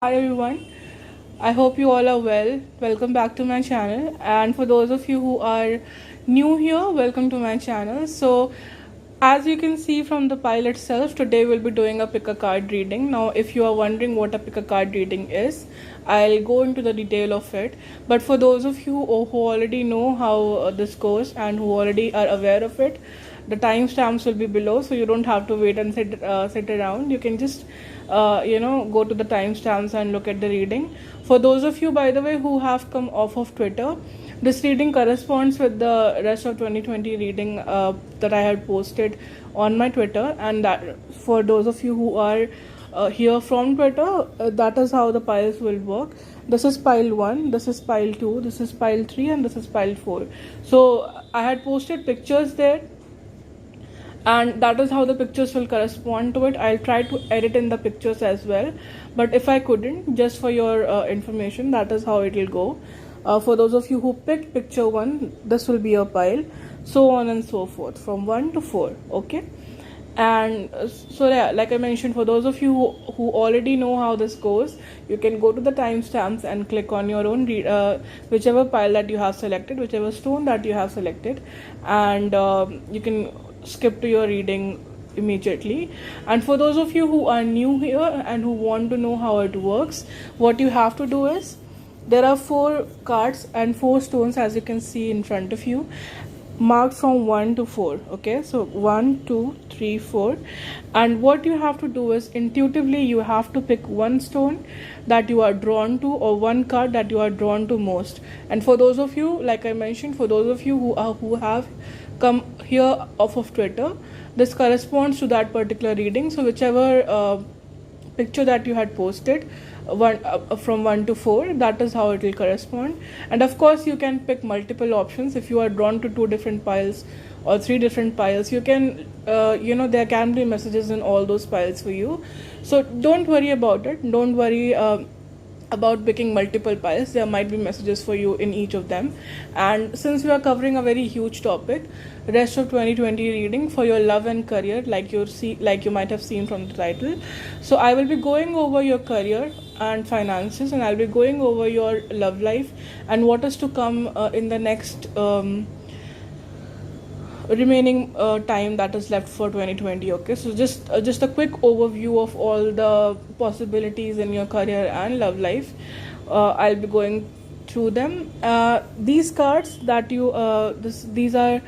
Hi everyone, I hope you all are well. Welcome back to my channel. And for those of you who are new here, welcome to my channel. So, as you can see from the pile itself, today we'll be doing a pick a card reading. Now, if you are wondering what a pick a card reading is, I'll go into the detail of it. But for those of you who already know how this goes and who already are aware of it, the timestamps will be below, so you don't have to wait and sit around. You can just go to the timestamps and look at the reading. For those of you, by the way, who have come off of Twitter, this reading corresponds with the rest of 2020 reading that I had posted on my Twitter. And that for those of you who are here from Twitter, that is how the piles will work. This is pile 1, this is pile 2, this is pile 3, and this is pile 4. So I had posted pictures there, and that is how the pictures will correspond to it. I'll try to edit in the pictures as well, but if I couldn't, just for your information, that is how it will go. For those of you who picked picture 1, this will be your pile, so on and so forth from 1 to 4. Okay. And so yeah, like I mentioned, for those of you who already know how this goes, you can go to the timestamps and click on your own whichever pile that you have selected, whichever stone that you have selected, and you can skip to your reading immediately. And for those of you who are new here and who want to know how it works, what you have to do is, there are 4 cards and 4 stones, as you can see in front of you, marked from 1 to 4. Okay, so 1 2 3 4, and what you have to do is, intuitively you have to pick one stone that you are drawn to, or one card that you are drawn to most. And for those of you, like I mentioned, for those of you who have come here off of Twitter, this corresponds to that particular reading. So whichever picture that you had posted, from 1 to 4, that is how it will correspond. And of course, you can pick multiple options. If you are drawn to 2 different piles or 3 different piles, you can there can be messages in all those piles for you. So don't worry about it. Don't worry about picking multiple piles. There might be messages for you in each of them. And since we are covering a very huge topic, rest of 2020 reading for your love and career, like you might have seen from the title. So I will be going over your career and finances, and I'll be going over your love life and what is to come in the next remaining time that is left for 2020. Okay, so just a quick overview of all the possibilities in your career and love life. I'll be going through them. These cards that these are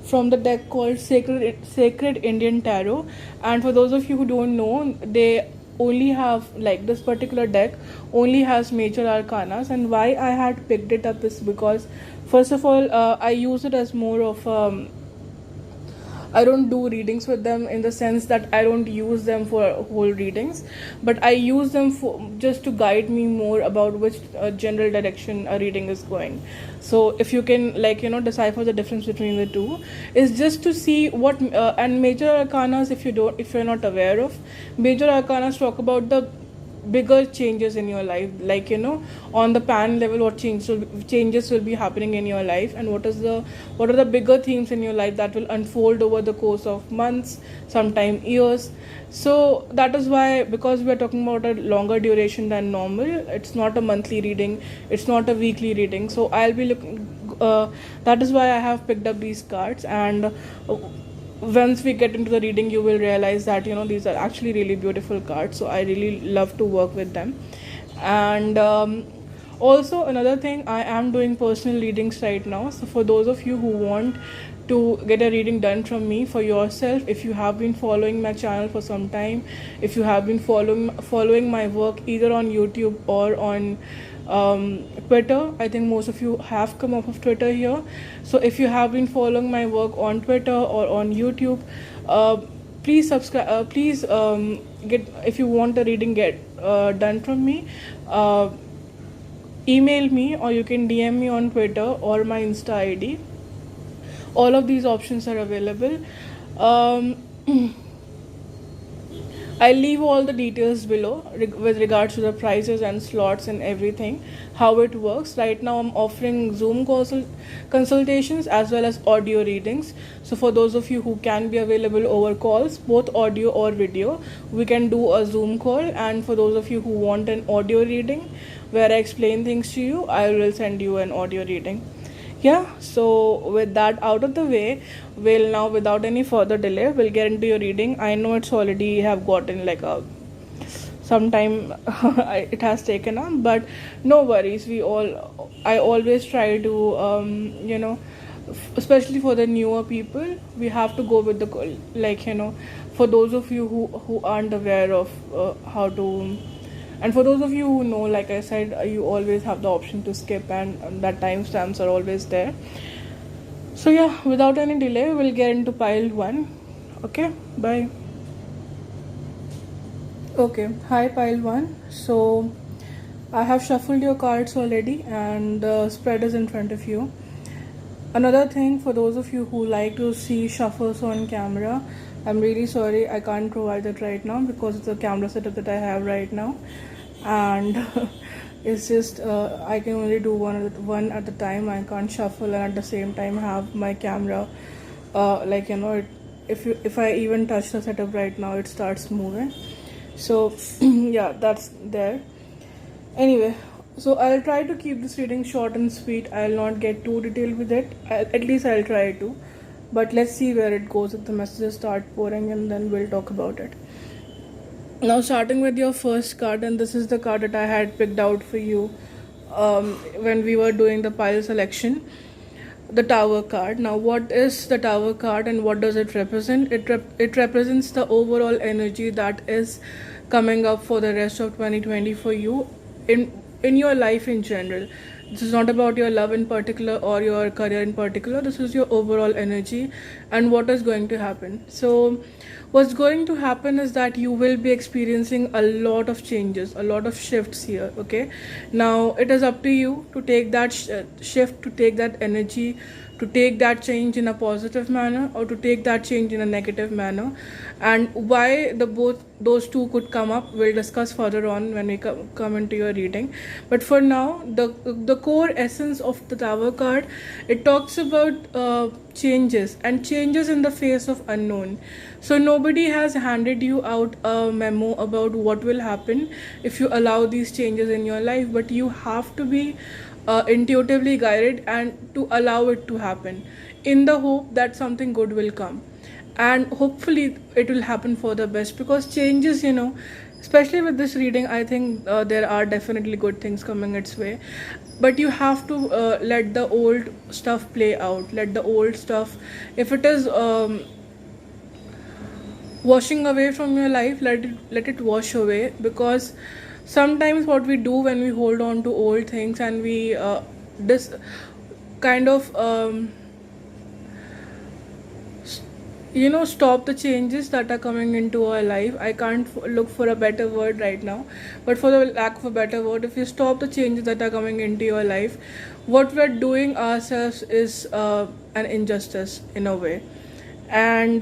from the deck called Sacred Indian Tarot. And for those of you who don't know, they only have, like, this particular deck only has major arcanas. And why I had picked it up is because, first of all, I use it as more of I don't do readings with them, in the sense that I don't use them for whole readings, but I use them for just to guide me more about which general direction a reading is going. So if you can, decipher the difference between the two, is just to see what and major arcanas, if you're not aware of, major arcanas talk about the bigger changes in your life, on the pan level, what changes will be happening in your life, and what are the bigger themes in your life that will unfold over the course of months, sometime years. So that is why, because we are talking about a longer duration than normal, it's not a monthly reading, it's not a weekly reading. So I'll be looking that is why I have picked up these cards. And once we get into the reading, you will realize that these are actually really beautiful cards. So I really love to work with them. And also, another thing, I am doing personal readings right now. So for those of you who want to get a reading done from me for yourself, if you have been following my channel for some time, if you have been following my work either on YouTube or on Twitter, I think most of you have come off of Twitter here. So if you have been following my work on Twitter or on YouTube, please subscribe. Please get, if you want a reading done from me, email me, or you can DM me on Twitter or my Insta ID. All of these options are available. I'll leave all the details below with regards to the prices and slots and everything, how it works. Right now, I'm offering Zoom consultations as well as audio readings. So, for those of you who can be available over calls, both audio or video, we can do a Zoom call. And for those of you who want an audio reading where I explain things to you, I will send you an audio reading. Yeah, so with that out of the way, we'll now, without any further delay, we'll get into your reading. I know it's already have gotten like a some time it has taken up, but no worries. I always try to especially for the newer people, we have to go with the for those of you who aren't aware of how to, and for those of you who know, like I said, you always have the option to skip, and that timestamps are always there. So yeah, without any delay, we'll get into pile 1. Okay, bye. Okay, hi pile 1. So I have shuffled your cards already, and the spread is in front of you. Another thing, for those of you who like to see shuffles on camera, I'm really sorry I can't provide that right now because it's the camera setup that I have right now, and it's just I can only do one at a time. I can't shuffle and at the same time have my camera if I even touch the setup right now, it starts moving. So yeah, that's there. Anyway, so I'll try to keep this reading short and sweet. I'll not get too detailed with it. At least I'll try to. But let's see where it goes if the messages start pouring, and then we'll talk about it. Now, starting with your first card, and this is the card that I had picked out for you when we were doing the pile selection. The Tower card. Now, what is the Tower card and what does it represent? It represents the overall energy that is coming up for the rest of 2020 for you in your life in general. This is not about your love in particular or your career in particular. This is your overall energy and what is going to happen. So what's going to happen is that you will be experiencing a lot of changes, a lot of shifts here. Okay, now it is up to you to take that shift, to take that energy, to take that change in a positive manner or to take that change in a negative manner. And why both those two could come up, we'll discuss further on when we come into your reading. But for now, the core essence of the Tower card, it talks about changes and changes in the face of unknown. So nobody has handed you out a memo about what will happen if you allow these changes in your life, but you have to be intuitively guided and to allow it to happen in the hope that something good will come, and hopefully it will happen for the best, because changes, especially with this reading, I think there are definitely good things coming its way, but you have to let the old stuff play out. Let the old stuff, if it is washing away from your life, let it wash away, because sometimes what we do when we hold on to old things and we stop the changes that are coming into our life. I can't look for a better word right now, but for the lack of a better word, if you stop the changes that are coming into your life, what we're doing ourselves is an injustice in a way. And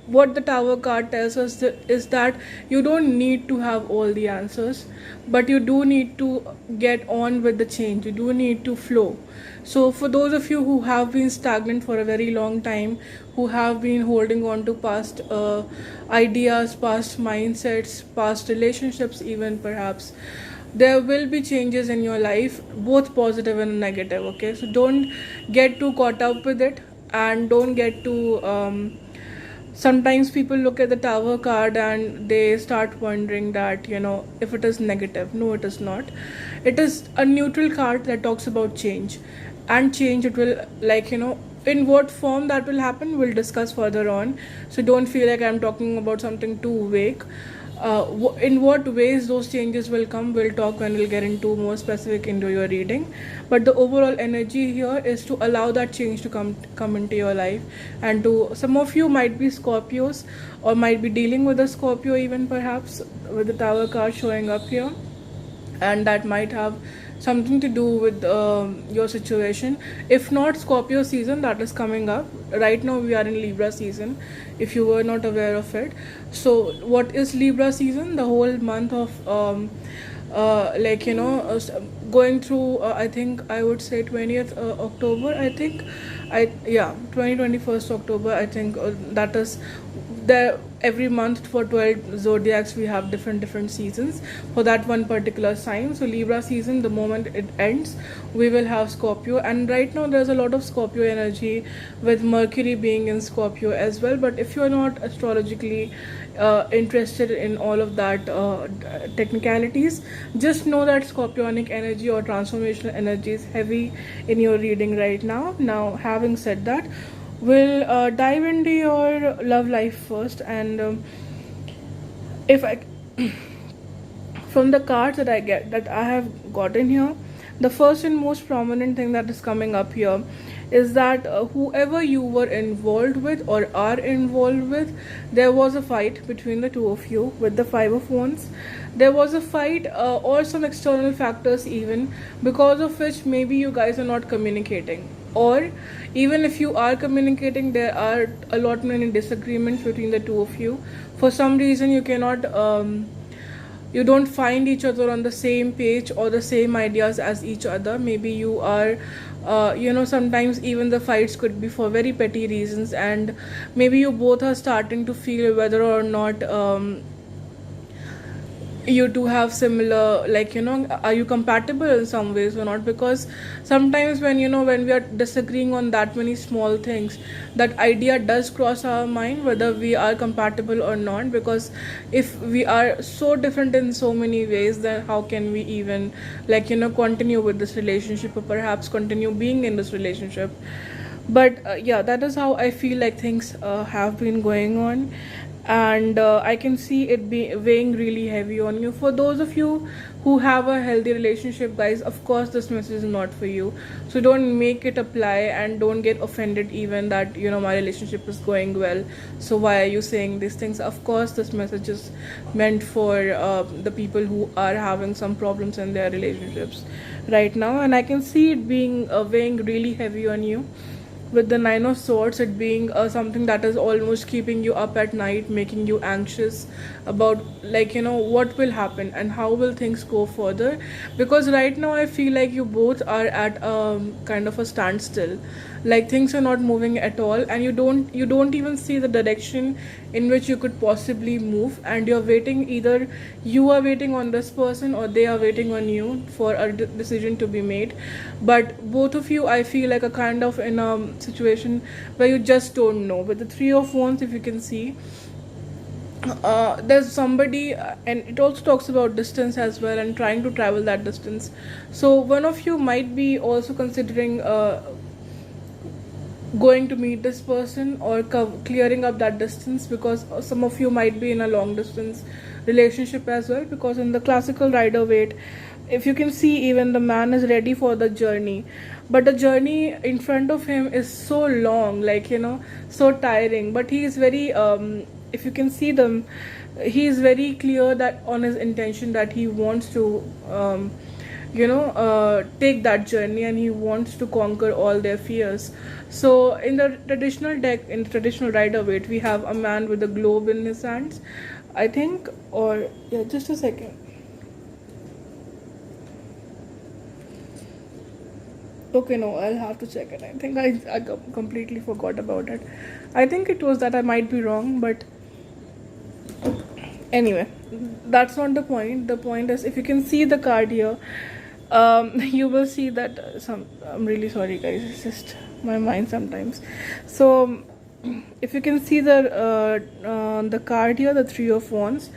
what the Tower card tells us is that you don't need to have all the answers, but you do need to get on with the change. You do need to flow. So for those of you who have been stagnant for a very long time, who have been holding on to past ideas, past mindsets, past relationships even perhaps, there will be changes in your life, both positive and negative. Okay, so don't get too caught up with it, and don't get too sometimes people look at the Tower card and they start wondering that, if it is negative. No, it is not. It is a neutral card that talks about change. And change, it will, in what form that will happen, we'll discuss further on. So don't feel like I'm talking about something too vague. In what ways those changes will come, we'll talk when we'll get into more specific into your reading. But the overall energy here is to allow that change to come into your life. And to some of you might be Scorpios, or might be dealing with a Scorpio even perhaps, with the Tower card showing up here, and that might have something to do with your situation. If not, Scorpio season that is coming up. Right now we are in Libra season, if you were not aware of it. So what is Libra season? The whole month of like going through I think I would say 20th October, I think, I yeah, 2021st October, I think, that is there. Every month for 12 zodiacs we have different seasons for that one particular sign. So Libra season, the moment it ends, we will have Scorpio. And right now there's a lot of Scorpio energy with Mercury being in Scorpio as well. But if you're not astrologically interested in all of that technicalities, just know that Scorpionic energy or transformational energy is heavy in your reading right now. Now, having said that, we'll dive into your love life first. And if I from the cards that I have gotten here, the first and most prominent thing that is coming up here is that whoever you were involved with or are involved with, there was a fight between the two of you. With the Five of Wands, there was a fight or some external factors even, because of which maybe you guys are not communicating, or even if you are communicating, there are a lot many disagreements between the two of you. For some reason you cannot you don't find each other on the same page or the same ideas as each other. Maybe you are sometimes even the fights could be for very petty reasons, and maybe you both are starting to feel whether or not you two have similar, are you compatible in some ways or not. Because sometimes when when we are disagreeing on that many small things, that idea does cross our mind whether we are compatible or not. Because if we are so different in so many ways, then how can we even continue with this relationship, or perhaps continue being in this relationship. But yeah, that is how I feel like things have been going on. And I can see it be weighing really heavy on you. For those of you who have a healthy relationship, guys, of course this message is not for you. So don't make it apply, and don't get offended even that my relationship is going well, so why are you saying these things. Of course this message is meant for the people who are having some problems in their relationships right now. And I can see it being weighing really heavy on you, with the Nine of Swords, it being something that is almost keeping you up at night, making you anxious about what will happen and how will things go further. Because right now I feel like you both are at kind of a standstill, like things are not moving at all, and you don't even see the direction in which you could possibly move. And you're waiting, either you are waiting on this person or they are waiting on you for a decision to be made. But both of you, I feel like, a kind of in a situation where you just don't know. With the Three of Wands, if you can see, there's somebody, and it also talks about distance as well, and trying to travel that distance. So one of you might be also considering going to meet this person, or clearing up that distance, because some of you might be in a long distance relationship as well. Because in the classical Rider-Waite, if you can see, even the man is ready for the journey, but the journey in front of him is so long, so tiring. But he is very if you can see them, he is very clear that on his intention that he wants to take that journey, and he wants to conquer all their fears. So in the traditional deck, in the traditional Rider-Waite, we have a man with a globe in his hands, I think. Or yeah, just a second. Okay, no, I'll have to check it. I think I completely forgot about it. I think it was that. I might be wrong, but anyway, that's not the point. The point is, if you can see the card here, you will see that I'm really sorry, guys. It's just my mind sometimes. So if you can see the card here, the Three of Wands,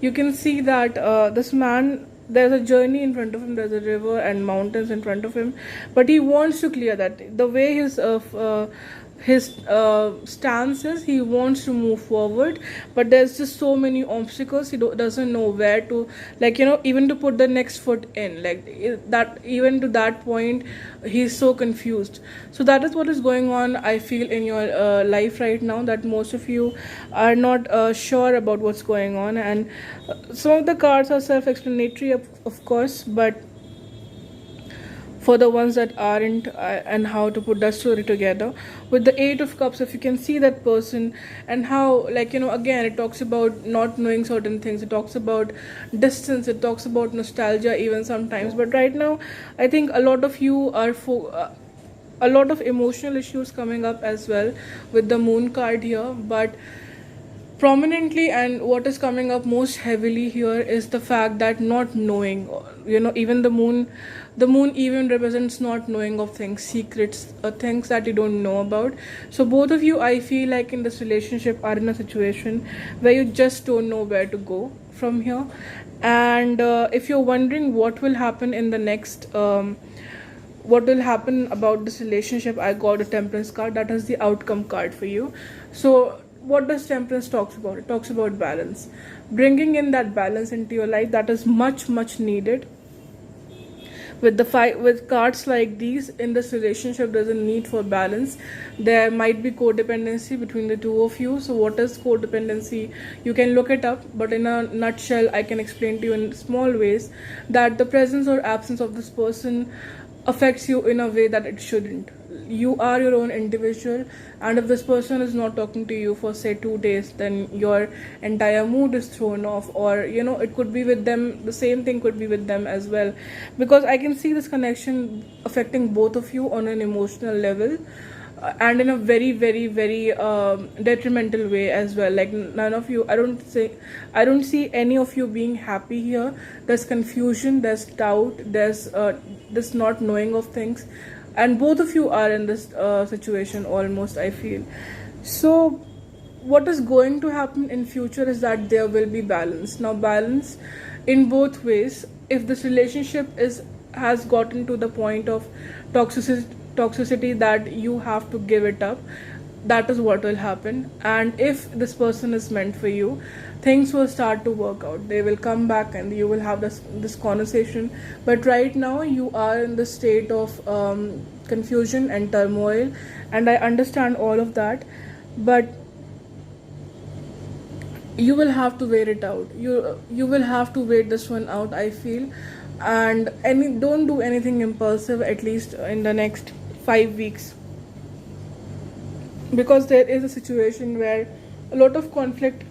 you can see that this man, there's a journey in front of him, there's a river and mountains in front of him, but he wants to clear that. The way his stance is, he wants to move forward, but there's just so many obstacles. He doesn't know where to, even to put the next foot in, that. Even to that point, he's so confused. So that is what is going on, I feel, in your life right now, that most of you are not sure about what's going on. And some of the cards are self-explanatory, of course, but for the ones that aren't, and how to put that story together. With the Eight of Cups, if you can see that person, and how, like, again, it talks about not knowing certain things, it talks about distance, it talks about nostalgia even sometimes. But right now, I think a lot of you are a lot of emotional issues coming up as well with the Moon card here. But prominently, and what is coming up most heavily here, is the fact that not knowing, even the moon even represents not knowing of things, secrets, things that you don't know about. So both of you, I feel like, in this relationship are in a situation where you just don't know where to go from here. And if you're wondering what will happen in the next what will happen about this relationship, I got a Temperance card. That is the outcome card for you. So what does Temperance talks about? It talks about balance, bringing in that balance into your life. That is much needed. With cards like these in this relationship, there's a need for balance. There might be codependency between the two of you. So what is codependency? You can look it up, but in a nutshell, I can explain to you in small ways that the presence or absence of this person affects you in a way that it shouldn't. You are your own individual, and if this person is not talking to you for, say, 2 days, then your entire mood is thrown off. Or it could be with them, the same thing could be with them as well, because I can see this connection affecting both of you on an emotional level, and in a very detrimental way as well. Like, none of you, I don't see any of you being happy here. There's confusion, there's doubt, there's this not knowing of things, and both of you are in this situation almost, I feel. So what is going to happen in future is that there will be balance. Now, balance in both ways. If this relationship has gotten to the point of toxicity that you have to give it up, that is what will happen. And if this person is meant for you, things will start to work out. They will come back and you will have this conversation. But right now you are in the state of confusion and turmoil, and I understand all of that, but you will have to wait it out. You will have to wait this one out, I feel. And don't do anything impulsive, at least in the next 5 weeks, because there is a situation where a lot of conflict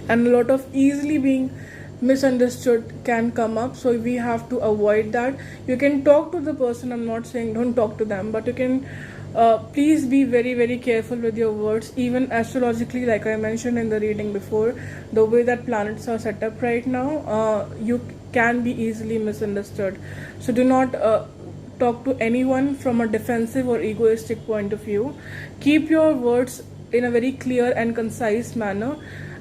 and a lot of easily being misunderstood can come up. So we have to avoid that. You can talk to the person, I'm not saying don't talk to them, but you can please be very careful with your words. Even astrologically, like I mentioned in the reading before, the way that planets are set up right now, you can be easily misunderstood. So do not talk to anyone from a defensive or egoistic point of view. Keep your words in a very clear and concise manner,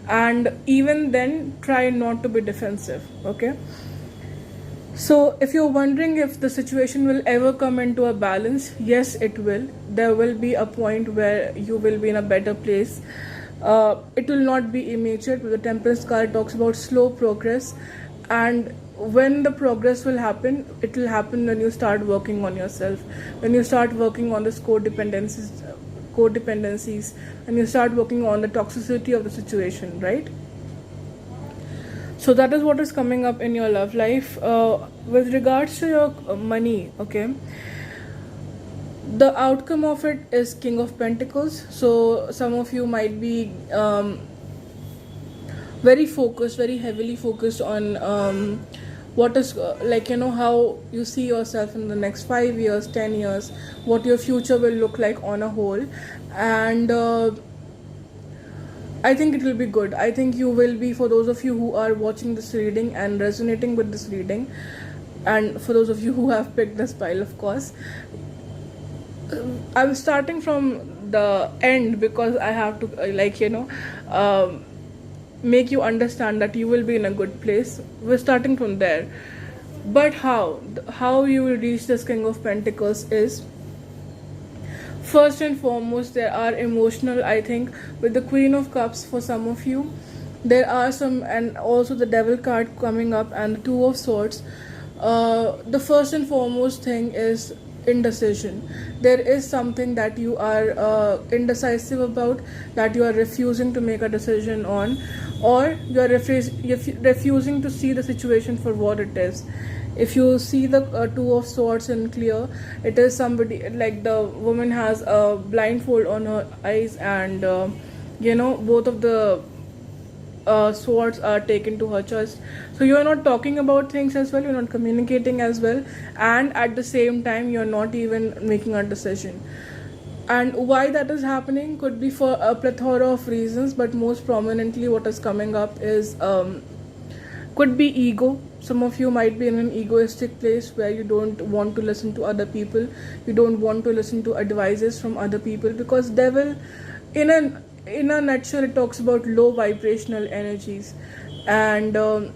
and even then try not to be defensive. Okay, so if you're wondering if the situation will ever come into a balance, yes, it will. There will be a point where you will be in a better place. It will not be immediate. The Temperance card talks about slow progress, and when the progress will happen, it will happen when you start working on yourself, when you start working on this codependencies, and you start working on the toxicity of the situation, right? So that is what is coming up in your love life. With regards to your money, okay, the outcome of it is King of Pentacles. So some of you might be very focused, very heavily focused on what is how you see yourself in the next 5 years, 10 years, what your future will look like on a whole. And I think it will be good. I think you will be, for those of you who are watching this reading and resonating with this reading, and for those of you who have picked this pile, of course, I'm starting from the end because I have to make you understand that you will be in a good place. We're starting from there. But how you will reach this King of Pentacles is, first and foremost, there are emotional, I think, with the Queen of Cups for some of you. There are some, and also the Devil card coming up, and the Two of Swords. The first and foremost thing is indecision. There is something that you are indecisive about, that you are refusing to make a decision on, or you're refusing to see the situation for what it is. If you see the two of swords in clear, it is somebody, like the woman has a blindfold on her eyes, and both of the swords are taken to her chest. So you are not talking about things as well, you're not communicating as well, and at the same time you're not even making a decision. And why that is happening could be for a plethora of reasons, but most prominently what is coming up is could be ego. Some of you might be in an egoistic place where you don't want to listen to other people, you don't want to listen to advices from other people, because devil, in a nutshell, it talks about low vibrational energies, and all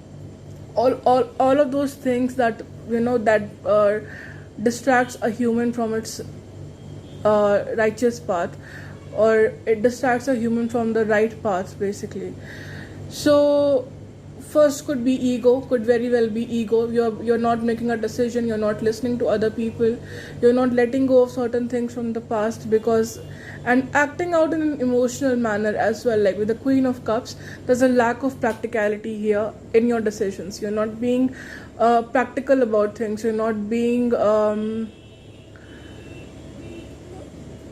of those things that distracts a human from its righteous path, or it distracts a human from the right path, basically. So first could be ego, could very well be ego. You're not making a decision, you're not listening to other people, you're not letting go of certain things from the past, because, and acting out in an emotional manner as well. Like with the Queen of Cups, there's a lack of practicality here in your decisions. You're not being practical about things, you're not being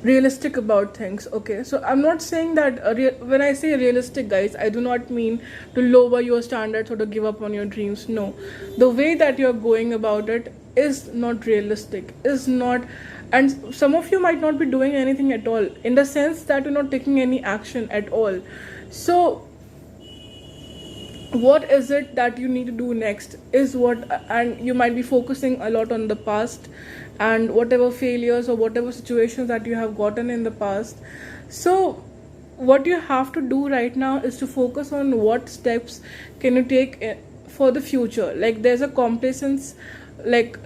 realistic about things. Okay, so I'm not saying that when I say realistic, guys, I do not mean to lower your standards or to give up on your dreams. No, the way that you're going about it is not realistic, is not. And some of you might not be doing anything at all, in the sense that you're not taking any action at all. So what is it that you need to do next is what, and you might be focusing a lot on the past and whatever failures or whatever situations that you have gotten in the past. So what you have to do right now is to focus on what steps can you take for the future. Like there's a complacence, like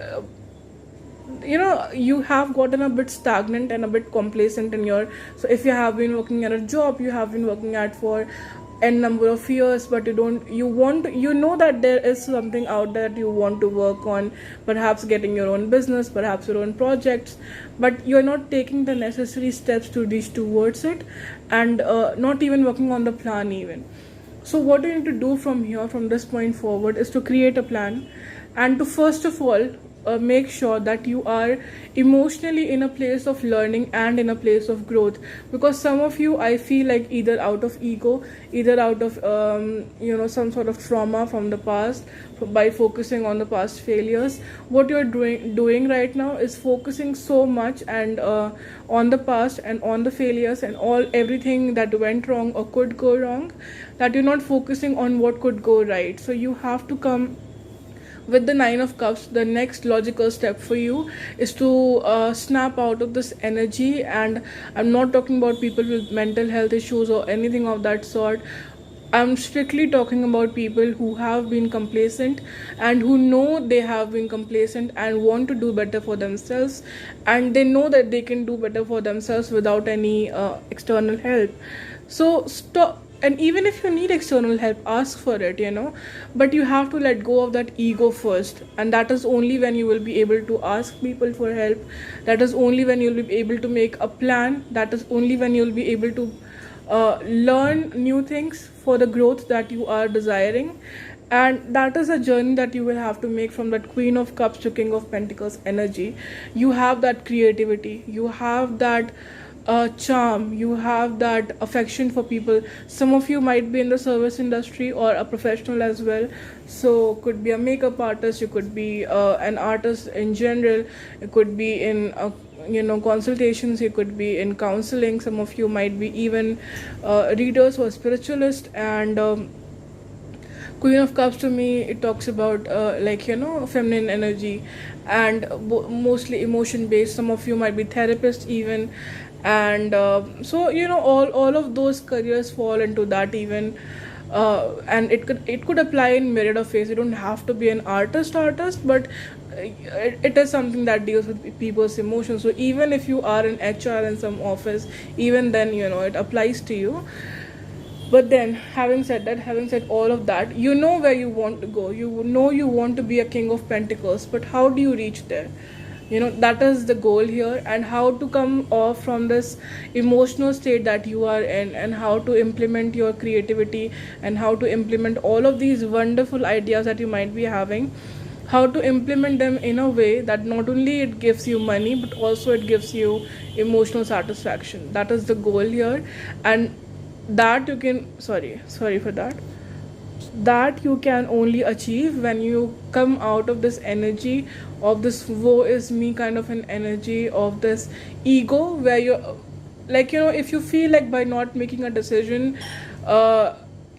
you have gotten a bit stagnant and a bit complacent in your, so if you have been working at a job you have been working at for n number of years, but you know that there is something out there that you want to work on, perhaps getting your own business, perhaps your own projects, but you're not taking the necessary steps to reach towards it, and not even working on the plan even. So what you need to do from here, from this point forward, is to create a plan, and to first of all make sure that you are emotionally in a place of learning and in a place of growth. Because some of you, I feel like, either out of ego, either out of some sort of trauma from the past, by focusing on the past failures, what you're doing right now is focusing so much and on the past and on the failures and everything that went wrong or could go wrong, that you're not focusing on what could go right. So you have to come with the Nine of Cups. The next logical step for you is to snap out of this energy, and I'm not talking about people with mental health issues or anything of that sort. I'm strictly talking about people who have been complacent and who know they have been complacent and want to do better for themselves, and they know that they can do better for themselves without any external help. So stop. And even if you need external help, ask for it, but you have to let go of that ego first, and that is only when you will be able to ask people for help. That is only when you'll be able to make a plan. That is only when you'll be able to learn new things for the growth that you are desiring. And that is a journey that you will have to make from that Queen of Cups to King of Pentacles energy. You have that creativity, you have that charm, you have that affection for people. Some of you might be in the service industry or a professional as well, so could be a makeup artist, you could be an artist in general, it could be in consultations, you could be in counseling, some of you might be even readers or spiritualists. And Queen of Cups, to me, it talks about feminine energy and mostly emotion based. Some of you might be therapists even, and so all of those careers fall into that even. And it could apply in myriad of ways. You don't have to be an artist, but it is something that deals with people's emotions. So even if you are in HR in some office, even then it applies to you. But then, having said all of that, you know where you want to go. You know you want to be a King of Pentacles, but how do you reach there? That is the goal here. And how to come off from this emotional state that you are in, and how to implement your creativity, and how to implement all of these wonderful ideas that you might be having, how to implement them in a way that not only it gives you money, but also it gives you emotional satisfaction. That is the goal here. And that you can, sorry for that, that you can only achieve when you come out of this energy of this woe is me kind of an energy of this ego, where you're like, if you feel like by not making a decision,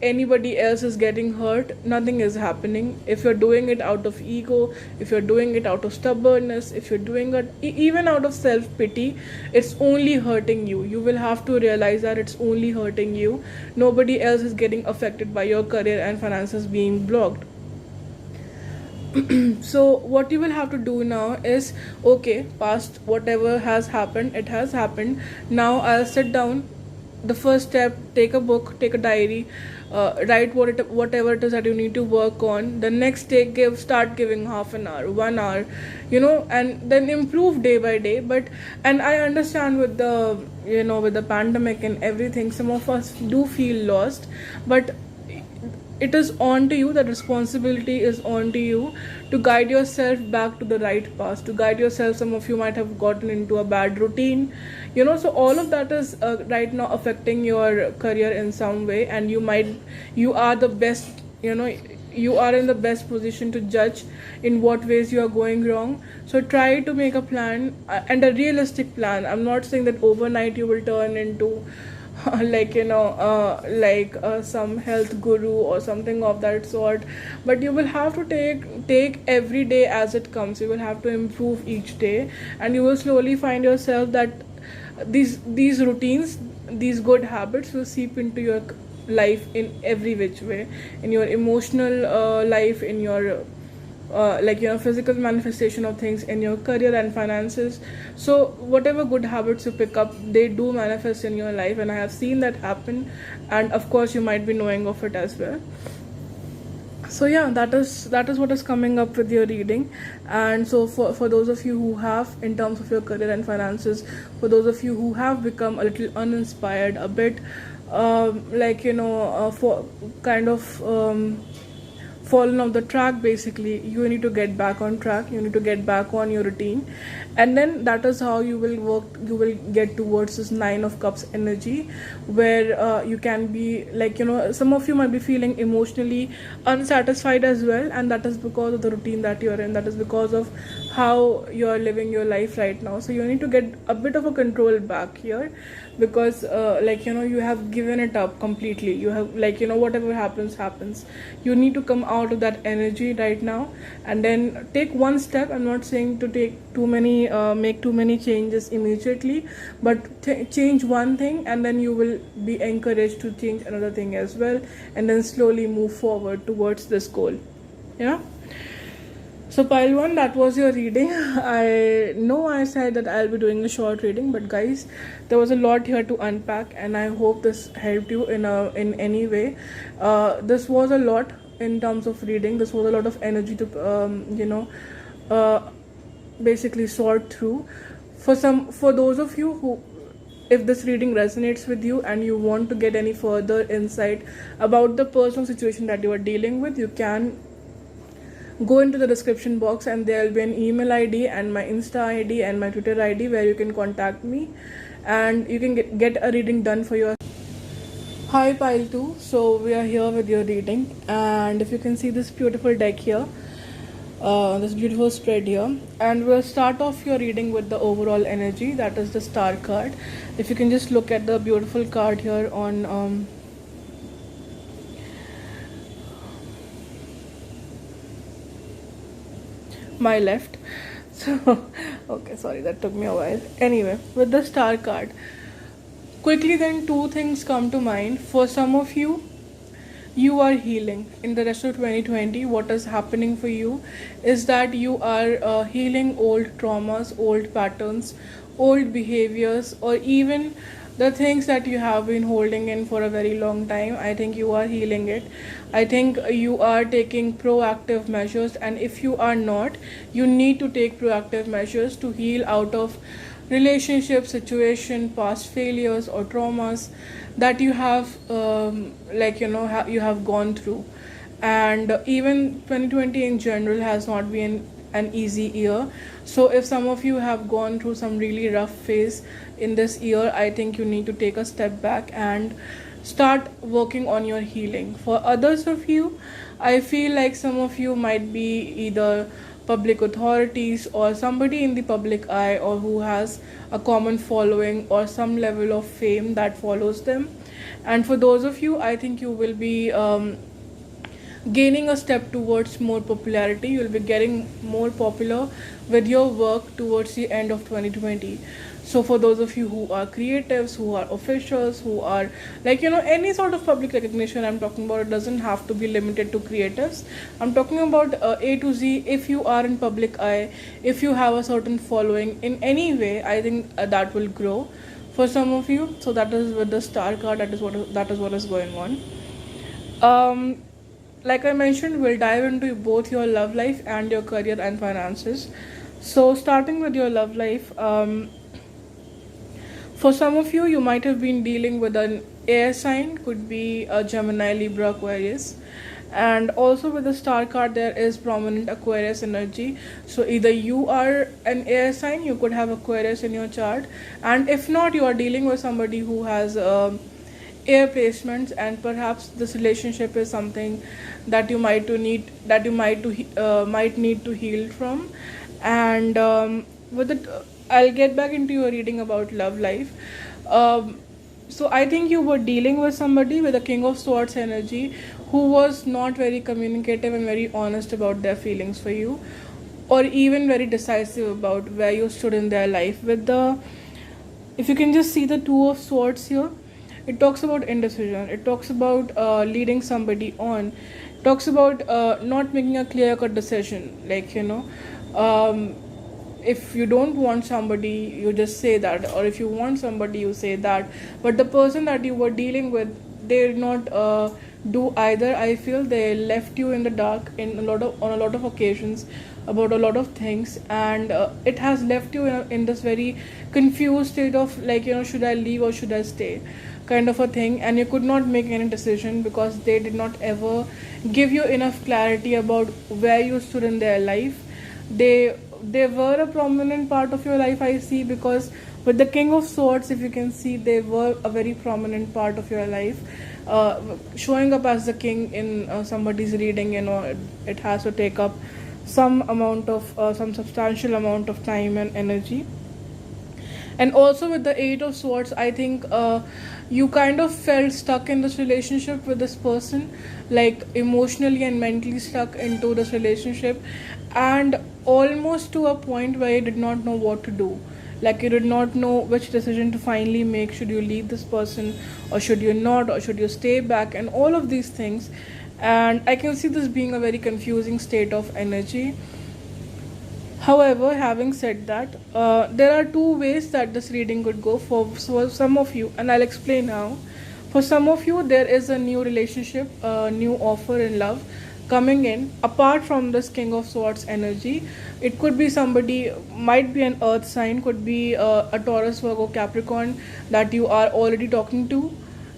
anybody else is getting hurt, nothing is happening. If you're doing it out of ego, if you're doing it out of stubbornness, if you're doing it even out of self pity, it's only hurting you. You will have to realize that it's only hurting you. Nobody else is getting affected by your career and finances being blocked. So what you will have to do now is, okay, past whatever has happened, it has happened. Now I'll sit down. The first step, take a book, take a diary, write whatever it is that you need to work on. The next day, start giving half an hour, 1 hour, and then improve day by day. And I understand with the with the pandemic and everything, some of us do feel lost, but it is on to you. That responsibility is on to you to guide yourself back to the right path, to guide yourself. Some of you might have gotten into a bad routine, so all of that is right now affecting your career in some way. And you are the best, you are in the best position to judge in what ways you are going wrong. So try to make a plan, and a realistic plan. I'm not saying that overnight you will turn into some health guru or something of that sort, but you will have to take every day as it comes. You will have to improve each day, and you will slowly find yourself that these routines, these good habits will seep into your life in every which way, in your emotional life, in your physical manifestation of things, in your career and finances. So whatever good habits you pick up, they do manifest in your life, and I have seen that happen. And of course you might be knowing of it as well. So yeah, that is what is coming up with your reading. And so for those of you who have, in terms of your career and finances, for those of you who have become a little uninspired, a bit for kind of fallen off the track, basically, you need to get back on track. You need to get back on your routine, and then that is how you will work. You will get towards this 9 of Cups energy, where you can be some of you might be feeling emotionally unsatisfied as well, and that is because of the routine that you're in. That is because of how you're living your life right now. So you need to get a bit of a control back here, because you have given it up completely. You have whatever happens. You need to come out of that energy right now, and then take one step. I'm not saying to make too many changes immediately, but change one thing, and then you will be encouraged to change another thing as well, and then slowly move forward towards this goal. So pile 1, that was your reading. I know I said that I'll be doing a short reading, but guys, there was a lot here to unpack, and I hope this helped you in any way. This was a lot in terms of reading. This was a lot of energy to basically sort through. For those of you who, if this reading resonates with you and you want to get any further insight about the personal situation that you are dealing with, you can go into the description box, and there will be an email ID and my Insta ID and my Twitter ID where you can contact me, and you can get a reading done for your. Hi pile 2, so we are here with your reading, and if you can see this beautiful deck here, this beautiful spread here, and we'll start off your reading with the overall energy. That is the Star card. If you can just look at the beautiful card here on my left. So okay, sorry, that took me a while. Anyway, with the Star card, quickly then 2 things come to mind. For some of you, you are healing. In the rest of 2020, what is happening for you is that you are healing old traumas, old patterns, old behaviors, or even the things that you have been holding in for a very long time. I think you are healing it. I think you are taking proactive measures, and if you are not, you need to take proactive measures to heal out of relationship situation, past failures or traumas that you have you have gone through. And even 2020 in general has not been an easy year. So if some of you have gone through some really rough phase in this year, I think you need to take a step back and start working on your healing. For others of you, I feel like some of you might be either public authorities or somebody in the public eye, or who has a common following or some level of fame that follows them. And for those of you, I think you will be gaining a step towards more popularity. You'll be getting more popular with your work towards the end of 2020. So for those of you who are creatives, who are officials, who are any sort of public recognition I'm talking about, it doesn't have to be limited to creatives. I'm talking about A to Z. If you are in public eye, if you have a certain following in any way, I think that will grow for some of you. So that is with the star card. That is what is going on. Like I mentioned, we'll dive into both your love life and your career and finances. So starting with your love life, for some of you, you might have been dealing with an air sign, could be a Gemini, Libra, Aquarius. And also with the star card, there is prominent Aquarius energy. So either you are an air sign, you could have Aquarius in your chart. And if not, you are dealing with somebody who has air placements, and perhaps this relationship is something that you might need to heal from. And with it, I'll get back into your reading about love life. So I think you were dealing with somebody with a King of Swords energy who was not very communicative and very honest about their feelings for you, or even very decisive about where you stood in their life. If you can just see the Two of Swords here, it talks about indecision. It talks about leading somebody on. It talks about not making a clear-cut decision. If you don't want somebody, you just say that, or if you want somebody, you say that. But the person that you were dealing with, they did not do either. I feel they left you in the dark on a lot of occasions about a lot of things, and it has left you in this very confused state of should I leave or should I stay, kind of a thing. And you could not make any decision because they did not ever give you enough clarity about where you stood in their life. They were a prominent part of your life, I see, because with the King of Swords, if you can see, they were a very prominent part of your life. Showing up as the king in somebody's reading, it has to take up some substantial amount of time and energy. And also with the Eight of Swords, I think you kind of felt stuck in this relationship with this person, like emotionally and mentally stuck into this relationship, and almost to a point where you did not know what to do. Like you did not know which decision to finally make. Should you leave this person, or should you not, or should you stay back, and all of these things. And I can see this being a very confusing state of energy. However, having said that, there are two ways that this reading could go for some of you, and I'll explain how. For some of you, there is a new relationship, a new offer in love coming in apart from this King of Swords energy. It could be somebody, might be an earth sign, could be a Taurus, Virgo, Capricorn that you are already talking to,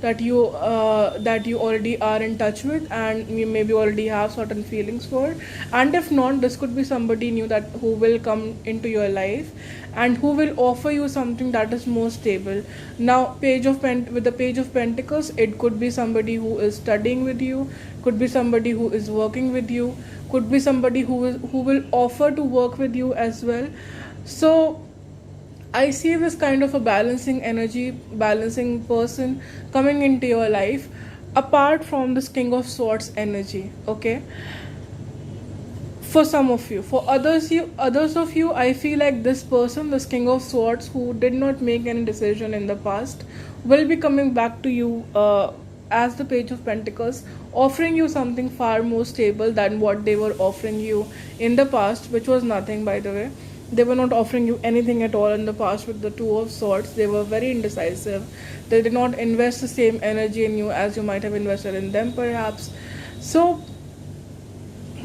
that you already are in touch with, and you maybe already have certain feelings for. And if not, this could be somebody new that who will come into your life and who will offer you something that is more stable. Now, with the Page of Pentacles, it could be somebody who is studying with you, could be somebody who is working with you, could be somebody who will offer to work with you as well. So I see this kind of a balancing energy, balancing person coming into your life apart from this King of Swords energy, okay? For some of you. For others of you, I feel like this person, this King of Swords, who did not make any decision in the past, will be coming back to you as the Page of Pentacles, offering you something far more stable than what they were offering you in the past, which was nothing, by the way. they were not offering you anything at all in the past with the Two of Swords. They were very indecisive. They did not invest the same energy in you as you might have invested in them perhaps. So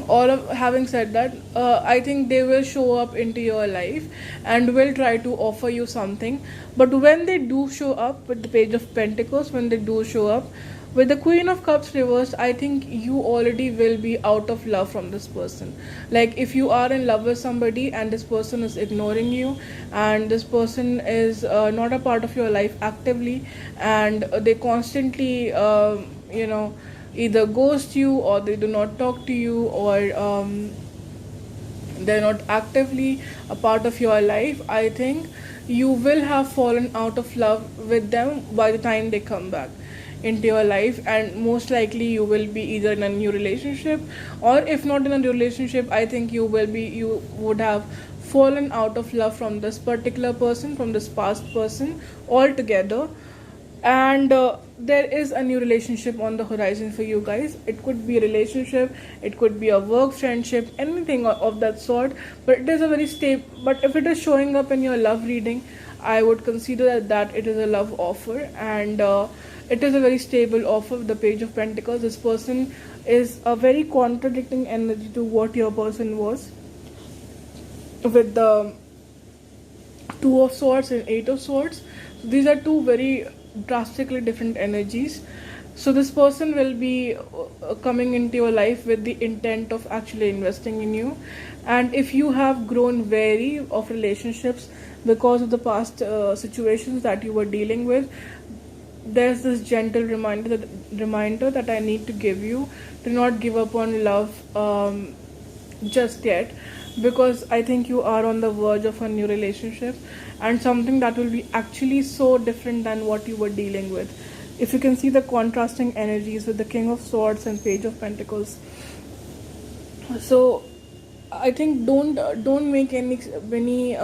all of having said that, I think they will show up into your life and will try to offer you something. But when they do show up with the Page of Pentacles, when they do show up with the Queen of Cups reversed, I think you already will be out of love from this person. Like if you are in love with somebody and this person is ignoring you, and this person is not a part of your life actively, and they constantly either ghost you, or they do not talk to you, or they're not actively a part of your life, I think you will have fallen out of love with them by the time they come back into your life. And most likely you will be either in a new relationship, or if not in a relationship, I think you would have fallen out of love from this particular person, from this past person altogether. And there is a new relationship on the horizon for you guys. It could be a relationship, it could be a work friendship, anything of that sort. But it is a very stable, but if it is showing up in your love reading, I would consider that it is a love offer. And it is a very stable offer. The Page of Pentacles, this person is a very contradicting energy to what your person was, with the Two of Swords and Eight of Swords. These are two very drastically different energies. So this person will be coming into your life with the intent of actually investing in you. And if you have grown wary of relationships because of the past situations that you were dealing with, there's this gentle reminder that I need to give you to not give up on love just yet, because I think you are on the verge of a new relationship, and something that will be actually so different than what you were dealing with. If you can see the contrasting energies with the King of Swords and Page of Pentacles. So I think don't make any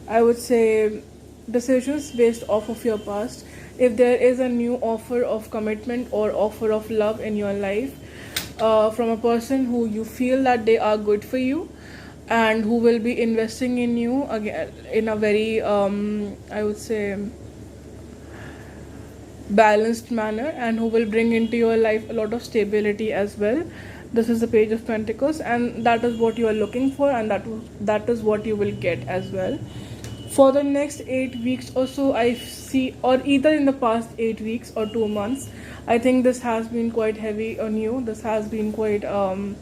I would say decisions based off of your past. If there is a new offer of commitment or offer of love in your life from a person who you feel that they are good for you, and who will be investing in you again in a very I would say balanced manner, and who will bring into your life a lot of stability as well. This is the Page of Pentacles, and that is what you are looking for, and that is what you will get as well. For the next 8 weeks or so, I see, or either in the past 8 weeks or 2 months, I think this has been quite heavy on you. This has been quite on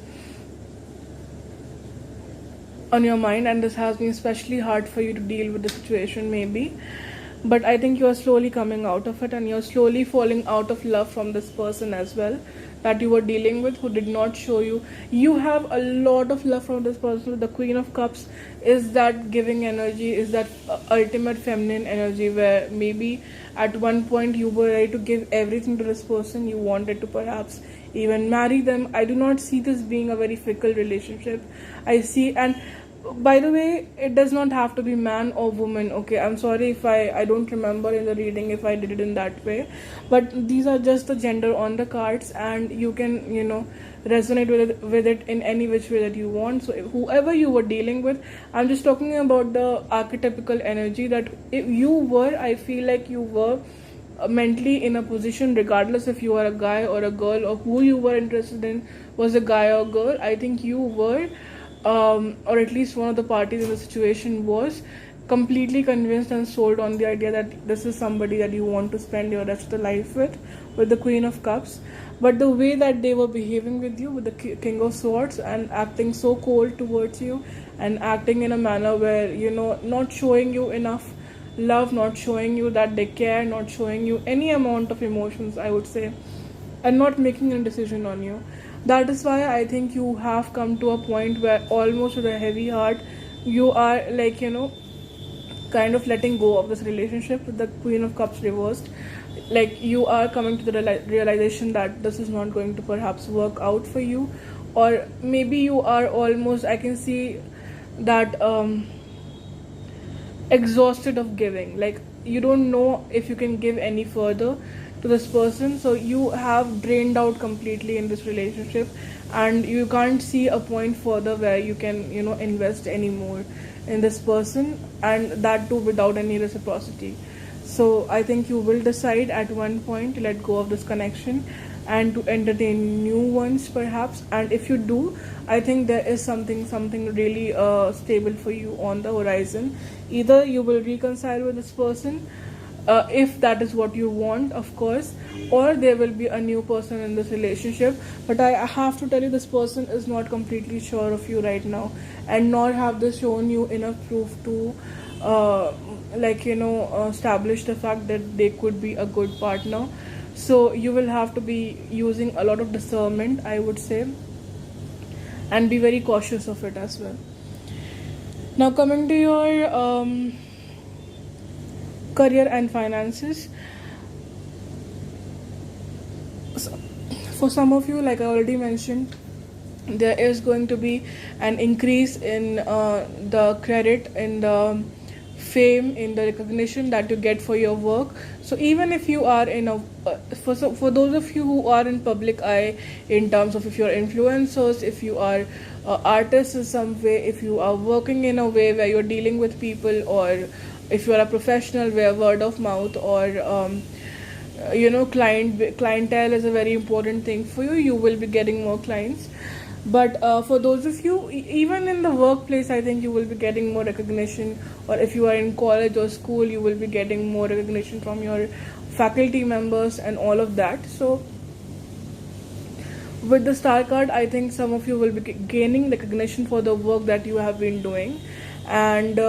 your mind, and this has been especially hard for you to deal with the situation maybe. But I think you are slowly coming out of it, and you're slowly falling out of love from this person as well that you were dealing with, who did not show you. You have a lot of love from this person. The Queen of Cups is that giving energy, is that ultimate feminine energy, where maybe at one point you were ready to give everything to this person. You wanted to perhaps even marry them. I do not see this being a very fickle relationship. I see, and by the way, it does not have to be man or woman, okay? I'm sorry if I don't remember in the reading if I did it in that way, but these are just the gender on the cards, and you can resonate with it in any which way that you want. So whoever you were dealing with, I'm just talking about the archetypical energy that if you were, I feel like you were mentally in a position, regardless if you are a guy or a girl, or who you were interested in was a guy or girl. I think you were or at least one of the parties in the situation was completely convinced and sold on the idea that this is somebody that you want to spend your rest of the life with the Queen of Cups. But the way that they were behaving with you, with the King of Swords, and acting so cold towards you, and acting in a manner where not showing you enough love, not showing you that they care, not showing you any amount of emotions, I would say, and not making a decision on you. That is why I think you have come to a point where almost with a heavy heart you are like kind of letting go of this relationship with the Queen of Cups reversed. Like you are coming to the realization that this is not going to perhaps work out for you, or maybe you are almost, I can see that exhausted of giving. Like you don't know if you can give any further to this person, so you have drained out completely in this relationship, and you can't see a point further where you can, invest anymore in this person, and that too without any reciprocity. So I think you will decide at one point to let go of this connection and to entertain new ones perhaps. And if you do, I think there is something really stable for you on the horizon. Either you will reconcile with this person, if that is what you want, of course, or there will be a new person in this relationship. But I have to tell you, this person is not completely sure of you right now, and nor have they shown you enough proof to establish the fact that they could be a good partner. So you will have to be using a lot of discernment, I would say, and be very cautious of it as well. Now, coming to your career and finances. So, for some of you, like I already mentioned, there is going to be an increase in the credit, in the fame, in the recognition that you get for your work. So even if you are in a for those of you who are in public eye, in terms of if you're influencers, if you are artists in some way, if you are working in a way where you're dealing with people, or if you are a professional where word of mouth or clientele is a very important thing for you, you will be getting more clients. But for those of you, even in the workplace, I think you will be getting more recognition. Or if you are in college or school, you will be getting more recognition from your faculty members and all of that. So with the star card, I think some of you will be gaining recognition for the work that you have been doing. And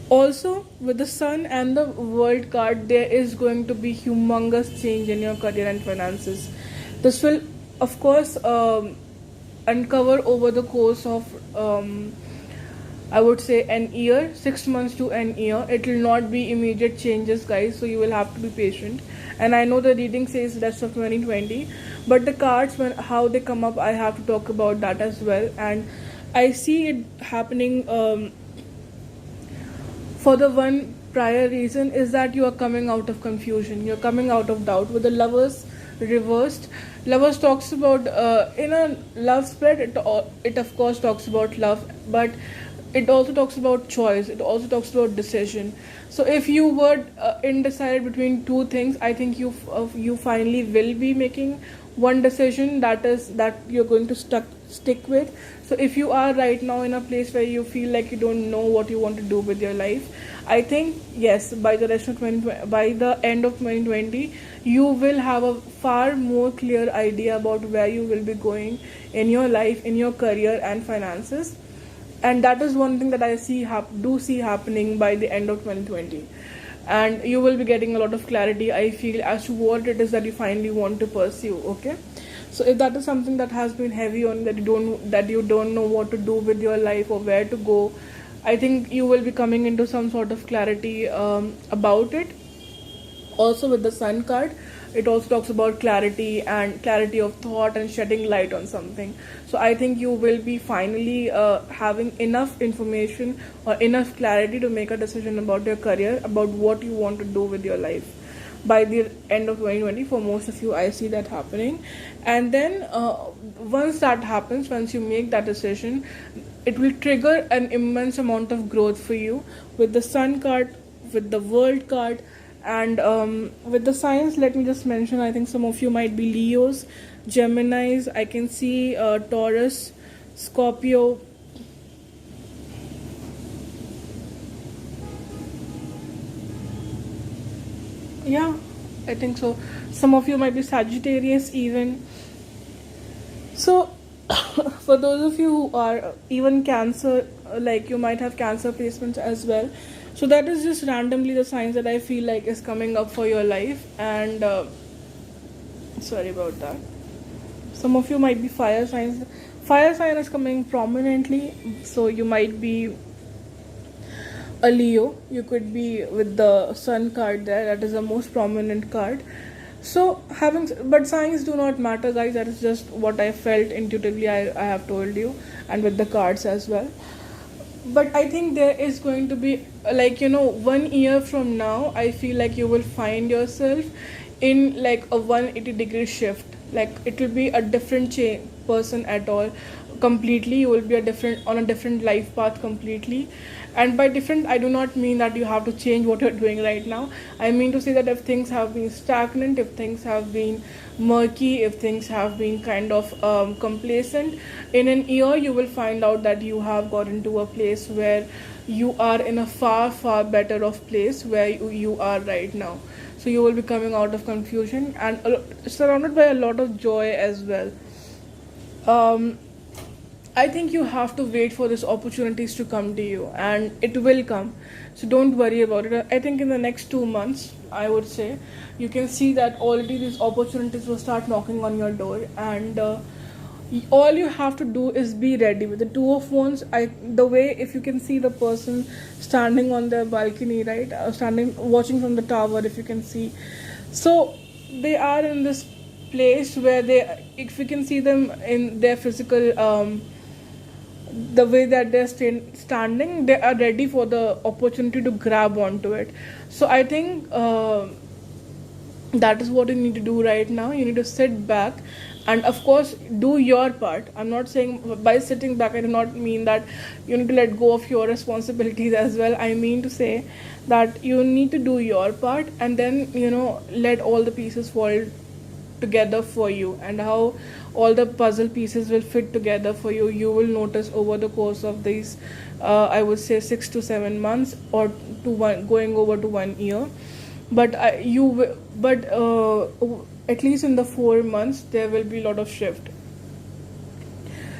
also with the sun and the world card, there is going to be humongous change in your career and finances. This will, of course, uncover over the course of I would say an year, 6 months to an year. It will not be immediate changes, guys, so you will have to be patient. And I know the reading says rest of 2020, but the cards, when how they come up, I have to talk about that as well. And I see it happening for the one prior reason is that you are coming out of confusion, you're coming out of doubt. With the lovers reversed, lovers talks about in a love spread, it of course talks about love, but it also talks about choice, it also talks about decision. So if you were undecided between two things, I think you finally will be making one decision that you're going to stick with. So if you are right now in a place where you feel like you don't know what you want to do with your life, I think yes, by the end of 2020, you will have a far more clear idea about where you will be going in your life, in your career and finances. And that is one thing that I see happening by the end of 2020. And you will be getting a lot of clarity, I feel, as to what it is that you finally want to pursue. Okay, so if that is something that has been heavy on, that you don't know what to do with your life or where to go, I think you will be coming into some sort of clarity about it. Also with the sun card, it also talks about clarity of thought and shedding light on something. So I think you will be finally having enough information or enough clarity to make a decision about your career, about what you want to do with your life by the end of 2020. For most of you, I see that happening. And then once that happens, once you make that decision, it will trigger an immense amount of growth for you. With the sun card, with the world card, and with the signs, let me just mention, I think some of you might be Leos, Geminis, I can see Taurus, Scorpio, yeah, I think so. Some of you might be Sagittarius even. So for those of you who are even Cancer, like you might have Cancer placements as well. So that is just randomly the signs that I feel like is coming up for your life. And sorry about that. Some of you might be fire signs. Fire sign is coming prominently, so you might be a Leo. You could be with the sun card there, that is the most prominent card. So but signs do not matter, guys, that is just what I felt intuitively. I have told you, and with the cards as well. But I think there is going to be 1 year from now, I feel like you will find yourself in like a 180-degree shift. like it will be a different person at all, completely. You will be a different, on a different life path completely. And by different, I do not mean that you have to change what you're doing right now. I mean to say that if things have been stagnant, if things have been murky, if things have been kind of complacent, in an year you will find out that you have gotten to a place where you are in a far far better of place where you are right now. So you will be coming out of confusion and surrounded by a lot of joy as well. um, I think you have to wait for these opportunities to come to you, and it will come. So don't worry about it. I think in the next 2 months, I would say, you can see that already these opportunities will start knocking on your door, and all you have to do is be ready. With the Two of Wands, the way, if you can see the person standing on their balcony, right, standing watching from the tower, if you can see, so they are in this place where they, if you can see them in their physical the way that they're standing, they are ready for the opportunity to grab onto it. So I think that is what you need to do right now. You need to sit back and, of course, do your part. I'm not saying by sitting back, I do not mean that you need to let go of your responsibilities as well. I mean to say that you need to do your part, and then, let all the pieces fall together for you, and how all the puzzle pieces will fit together for you, you will notice over the course of these I would say 6 to 7 months, or to one, going over to 1 year. But at least in the 4 months there will be a lot of shift.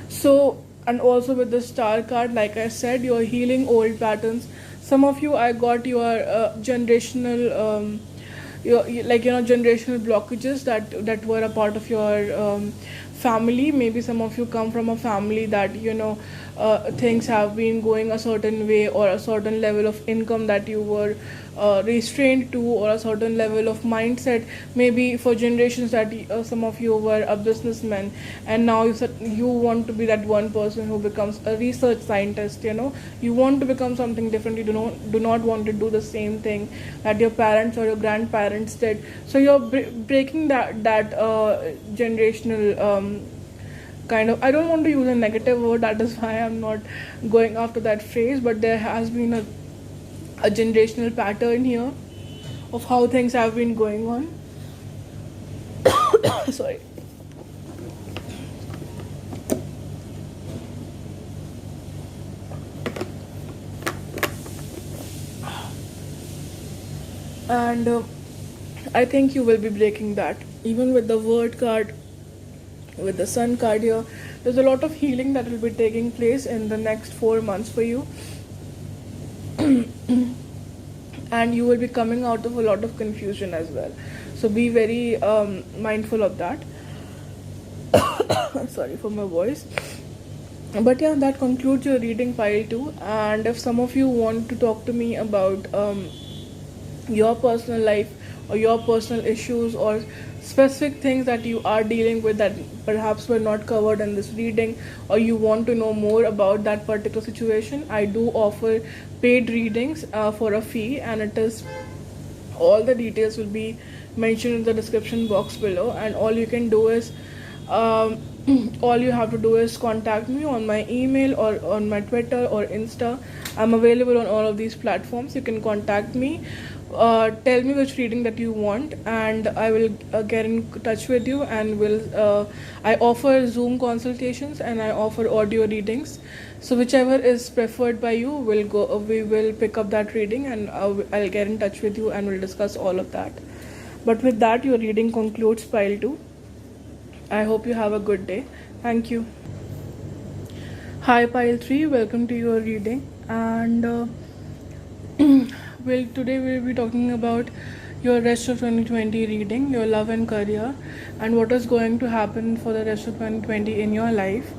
So, and also with the star card, like I said, you're healing old patterns. Some of you, I got your generational generational blockages that were a part of your family. Maybe some of you come from a family that things have been going a certain way, or a certain level of income that you were restrained to, or a certain level of mindset. Maybe for generations that some of you were a businessman, and now you want to be that one person who becomes a research scientist. You want to become something different. You do not want to do the same thing that your parents or your grandparents did. So you're breaking that generational kind of, I don't want to use a negative word, that is why I'm not going after that phrase, but there has been a generational pattern here of how things have been going on. Sorry. And I think you will be breaking that. Even with the Word card, with the Sun card here, there's a lot of healing that will be taking place in the next 4 months for you. And you will be coming out of a lot of confusion as well. So be very mindful of that. Sorry for my voice. But yeah, that concludes your reading, pile 2. And if some of you want to talk to me about your personal life, or your personal issues, or specific things that you are dealing with that perhaps were not covered in this reading, or you want to know more about that particular situation, I do offer paid readings for a fee, and it is, all the details will be mentioned in the description box below. And all you can do is all you have to do is contact me on my email, or on my Twitter or Insta. I'm available on all of these platforms. You can contact me, tell me which reading that you want, and I will get in touch with you, and I offer Zoom consultations, and I offer audio readings. So whichever is preferred by you, we will pick up that reading, and I'll get in touch with you, and we'll discuss all of that. But with that, your reading concludes, pile 2. I hope you have a good day. Thank you. Hi, pile 3. Welcome to your reading. And today we'll be talking about your rest of 2020 reading, your love and career, and what is going to happen for the rest of 2020 in your life.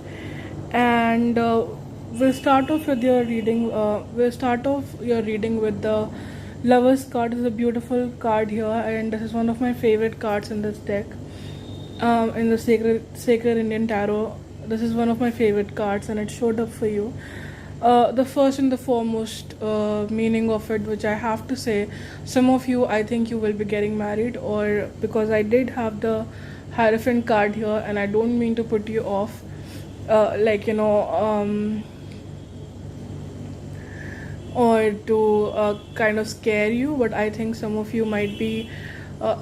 And we'll start off your reading with the Lovers card. Is a beautiful card here, and this is one of my favorite cards in this deck. In the Sacred Indian Tarot, this is one of my favorite cards, and it showed up for you. The first and the foremost meaning of it, which I have to say, some of you, I think you will be getting married, or because I did have the Hierophant card here, and I don't mean to put you off, like or to kind of scare you, but I think some of you might be,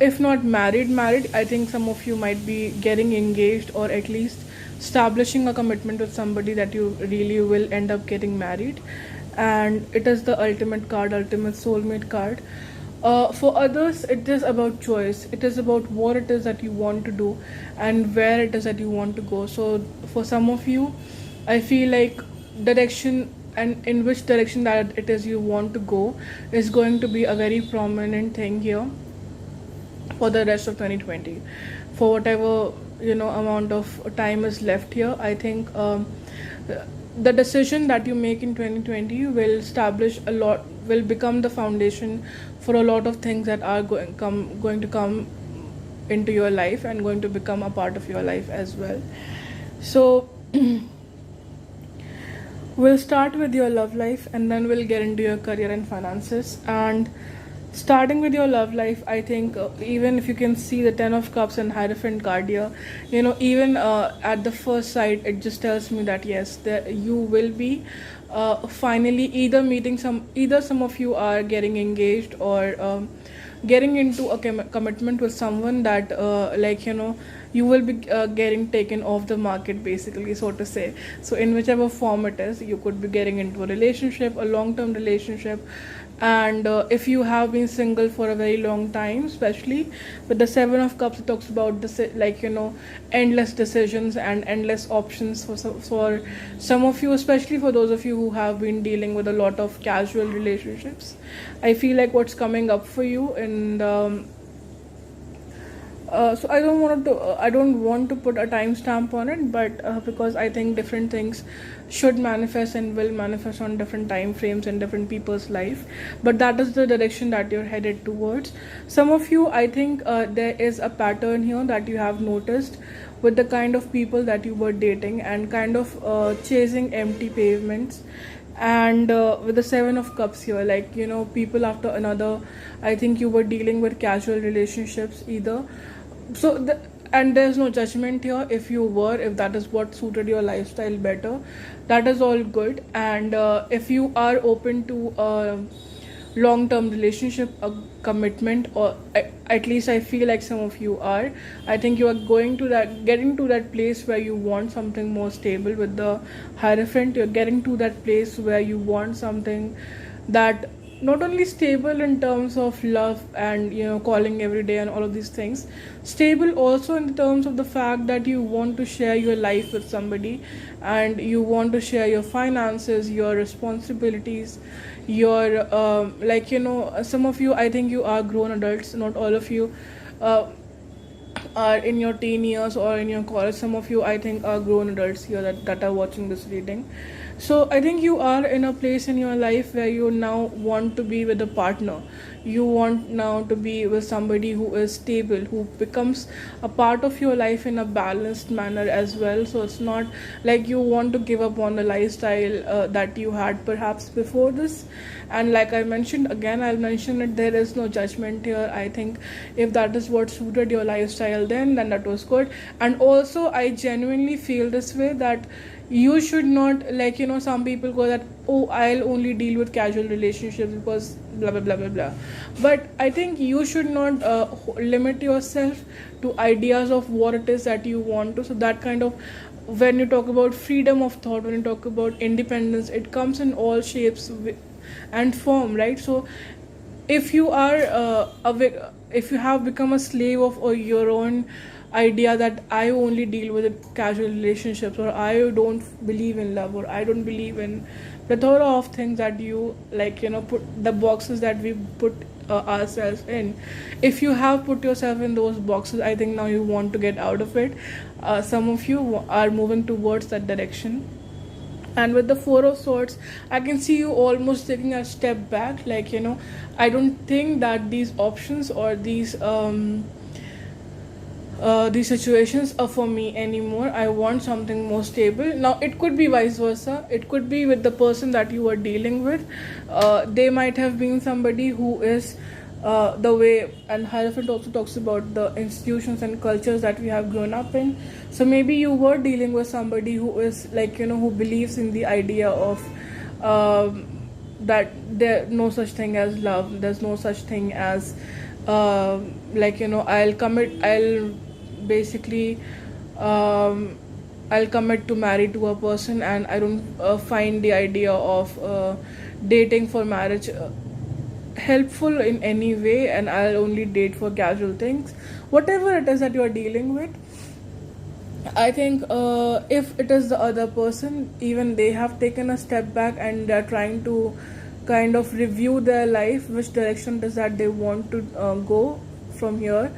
if not married, I think some of you might be getting engaged, or at least establishing a commitment with somebody that you really will end up getting married. And it is the ultimate card, ultimate soulmate card. For others, it is about choice. It is about what it is that you want to do and where it is that you want to go. So for some of you, I feel like direction, and in which direction that it is you want to go, is going to be a very prominent thing here for the rest of 2020. For whatever amount of time is left here, I think the decision that you make in 2020 will establish a lot, will become the foundation for a lot of things that are going to come into your life and going to become a part of your life as well. So we'll start with your love life, and then we'll get into your career and finances. And starting with your love life, I think even if you can see the 10 of Cups and Hierophant card here, even at the first sight, it just tells me that yes, you will be finally either some of you are getting engaged, or getting into a commitment with someone that you will be getting taken off the market, basically, so to say. So in whichever form it is, you could be getting into a relationship, a long-term relationship. And if you have been single for a very long time, especially with the 7 of Cups, it talks about endless decisions and endless options for some of you, especially for those of you who have been dealing with a lot of casual relationships. I feel like what's coming up for you, and so I don't want to put a timestamp on it, but because I think different things should manifest and will manifest on different time frames in different people's life, but that is the direction that you're headed towards. Some of you, I think there is a pattern here that you have noticed with the kind of people that you were dating, and kind of chasing empty pavements. And with the 7 of Cups here, people after another, I think you were dealing with casual relationships either. And there's no judgment here. If that is what suited your lifestyle better, that is all good. And if you are open to a long-term relationship, a commitment, or at least I feel like some of you are, I think you are getting to that place where you want something more stable. With the Hierophant, you're getting to that place where you want something that not only stable in terms of love and calling every day and all of these things, stable also in terms of the fact that you want to share your life with somebody, and you want to share your finances, your responsibilities, your some of you, I think you are grown adults. Not all of you are in your teen years or in your college. Some of you, I think, are grown adults here that are watching this reading. So I think you are in a place in your life where you now want to be with a partner. You want now to be with somebody who is stable, who becomes a part of your life in a balanced manner as well. So it's not like you want to give up on the lifestyle that you had perhaps before this. And like I mentioned, again I'll mention it, there is no judgment here. I think if that is what suited your lifestyle then that was good. And also I genuinely feel this way, that you should not, some people go that, oh, I'll only deal with casual relationships because blah blah blah blah blah. But I think you should not limit yourself to ideas of what it is that you want to. So that kind of, when you talk about freedom of thought, when you talk about independence, it comes in all shapes and form, right? So if you are if you have become a slave of your own idea that I only deal with casual relationships, or I don't believe in love, or I don't believe in plethora of things that you put the boxes that we put ourselves in. If you have put yourself in those boxes, I think now you want to get out of it. Some of you are moving towards that direction. And with the 4 of Swords, I can see you almost taking a step back. I don't think that these options or these situations are for me anymore. I want something more stable. Now it could be vice versa. It could be with the person that you are dealing with. They might have been somebody who is the way, and Hierophant also talks about the institutions and cultures that we have grown up in. So maybe you were dealing with somebody who is like, who believes in the idea of that there no such thing as love, there's no such thing as I'll basically I'll commit to marry to a person, and I don't find the idea of dating for marriage helpful in any way, and I'll only date for casual things. Whatever it is that you're dealing with, I think if it is the other person, even they have taken a step back and they're trying to kind of review their life, which direction does that they want to go from here.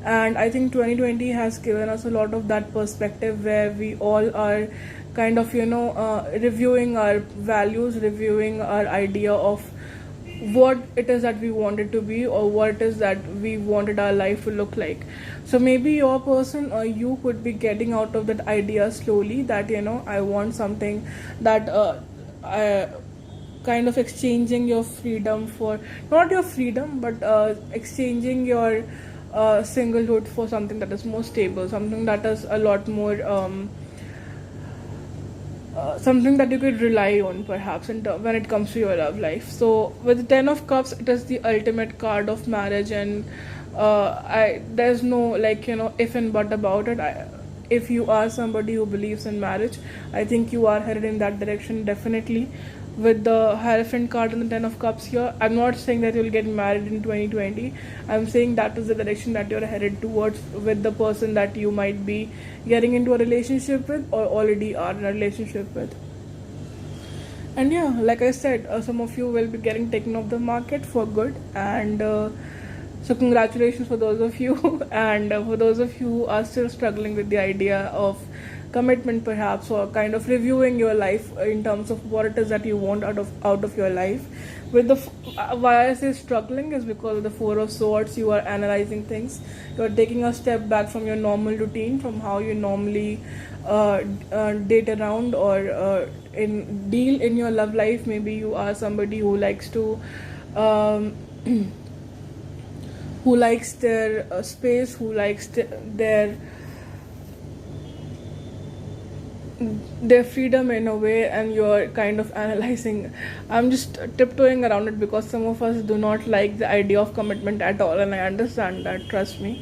And I think 2020 has given us a lot of that perspective where we all are kind of reviewing our values, reviewing our idea of what it is that we wanted to be, or what it is that we wanted our life to look like. So maybe your person or you could be getting out of that idea slowly, that I want something that I kind of exchanging your freedom for, not your freedom, but exchanging your singlehood for something that is more stable, something that is a lot more something that you could rely on, perhaps, when it comes to your love life. So with the 10 of Cups, it is the ultimate card of marriage, and there's no if and but about it. If you are somebody who believes in marriage, I think you are headed in that direction, definitely. With the Hierophant card and the 10 of Cups here, I'm not saying that you'll get married in 2020. I'm saying that is the direction that you're headed towards with the person that you might be getting into a relationship with, or already are in a relationship with. And yeah, like I said, some of you will be getting taken off the market for good, and so congratulations for those of you. And for those of you who are still struggling with the idea of commitment, perhaps, or kind of reviewing your life in terms of what it is that you want out of your life, with the why I say struggling is because of the 4 of Swords. You are analyzing things, you're taking a step back from your normal routine, from how you normally date around, or in deal in your love life. Maybe you are somebody who likes to who likes their space, who likes their freedom in a way, and you're kind of analyzing. I'm just tiptoeing around it because some of us do not like the idea of commitment at all, and I understand that, trust me.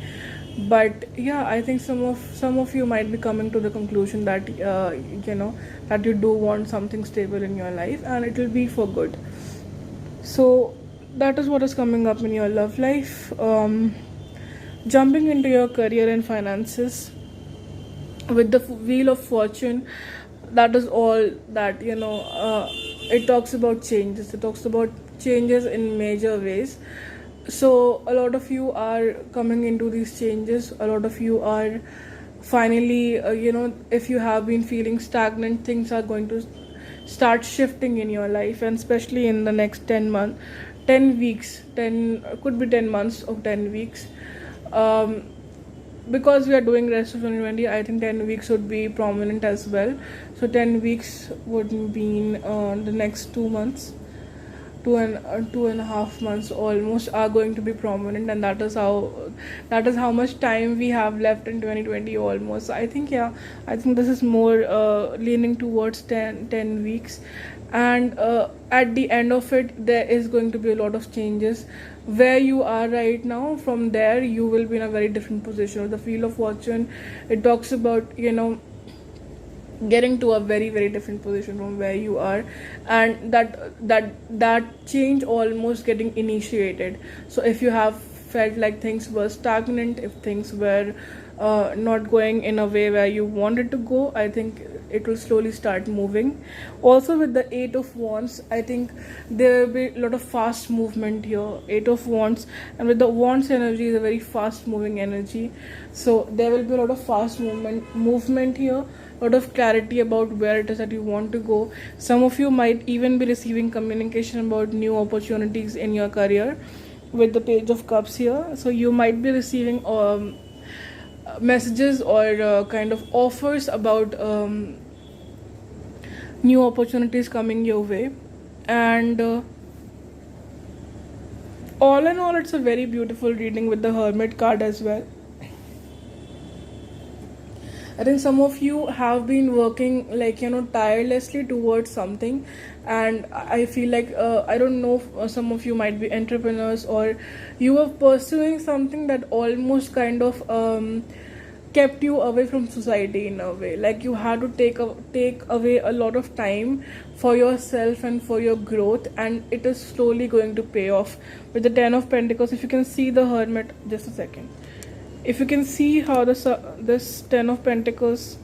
But yeah, I think some of you might be coming to the conclusion that that you do want something stable in your life, and it will be for good. So that is what is coming up in your love life. Jumping into your career and finances, with the Wheel of Fortune, that is all that it talks about changes. It talks about changes in major ways. So a lot of you are coming into these changes. A lot of you are finally if you have been feeling stagnant, things are going to start shifting in your life, and especially in the next 10 weeks, 10 could be 10 months or 10 weeks. Because we are doing rest of 2020, I think 10 weeks would be prominent as well. So 10 weeks would mean the next 2 months, 2.5 months almost, are going to be prominent, and that is how much time we have left in 2020 almost. I think this is more leaning towards 10 weeks, and at the end of it, there is going to be a lot of changes. Where you are right now, from there you will be in a very different position. The Wheel of Fortune, it talks about getting to a very, very different position from where you are, and that change almost getting initiated. So if you have felt like things were stagnant, if things were not going in a way where you wanted to go, I think it will slowly start moving. Also with the 8 of Wands, I think there will be a lot of fast movement here. 8 of Wands, and with the Wands energy is a very fast moving energy, so there will be a lot of fast movement here, a lot of clarity about where it is that you want to go. Some of you might even be receiving communication about new opportunities in your career with the Page of Cups here. So you might be receiving messages or kind of offers about new opportunities coming your way. And All in all, it's a very beautiful reading with the Hermit card as well. I think some of you have been working, like, tirelessly towards something, and I feel like, I don't know, if, some of you might be entrepreneurs, or you were pursuing something that almost kind of kept you away from society in a way. Like, you had to take away a lot of time for yourself and for your growth, and it is slowly going to pay off with the Ten of Pentacles. If you can see the Hermit, just a second. If you can see how this Ten of Pentacles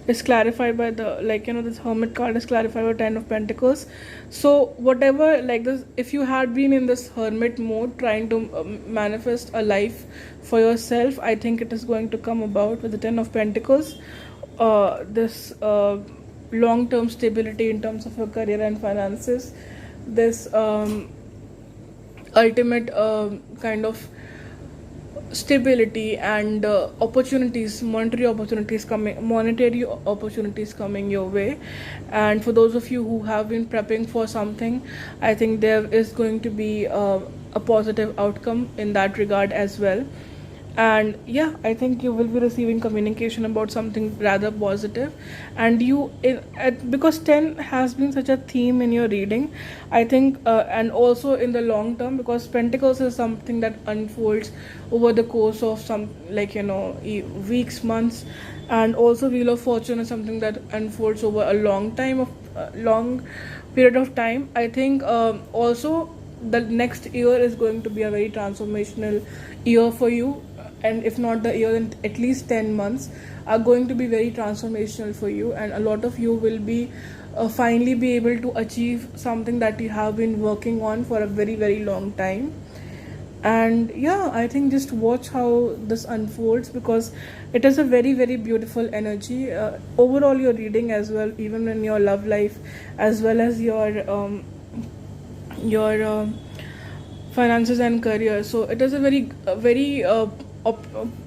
is clarified by the, like, this Hermit card is clarified by Ten of Pentacles. So whatever, like this, if you had been in this hermit mode trying to manifest a life for yourself, I think it is going to come about with the Ten of Pentacles. This long-term stability in terms of your career and finances, this ultimate kind of stability and opportunities, monetary opportunities coming your way. And for those of you who have been prepping for something, I think there is going to be a positive outcome in that regard as well. And yeah, I think you will be receiving communication about something rather positive. And because 10 has been such a theme in your reading, I think, and also in the long term, because Pentacles is something that unfolds over the course of some, like, weeks, months. And also Wheel of Fortune is something that unfolds over a long period of time. I think also the next year is going to be a very transformational year for you, and if not the year, then at least 10 months are going to be very transformational for you, and a lot of you will be finally be able to achieve something that you have been working on for a very, very long time. And yeah, I think just watch how this unfolds, because it is a very, very beautiful energy, overall your reading as well, even in your love life as well as your finances and career. So it is a very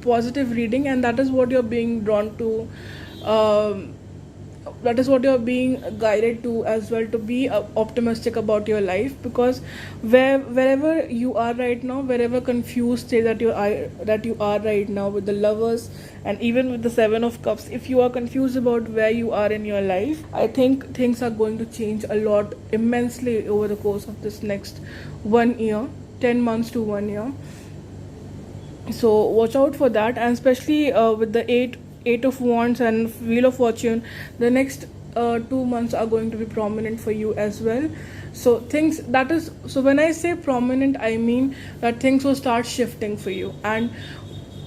positive reading, and that is what you're being drawn to, that is what you're being guided to as well, to be optimistic about your life. Because wherever you are right now, wherever confused state that you are right now with the Lovers and even with the Seven of Cups, if you are confused about where you are in your life, I think things are going to change a lot immensely over the course of this next 1 year, 10 months to 1 year. So watch out for that. And especially with the eight of Wands and Wheel of Fortune, the next 2 months are going to be prominent for you as well. So when I say prominent, I mean that things will start shifting for you. And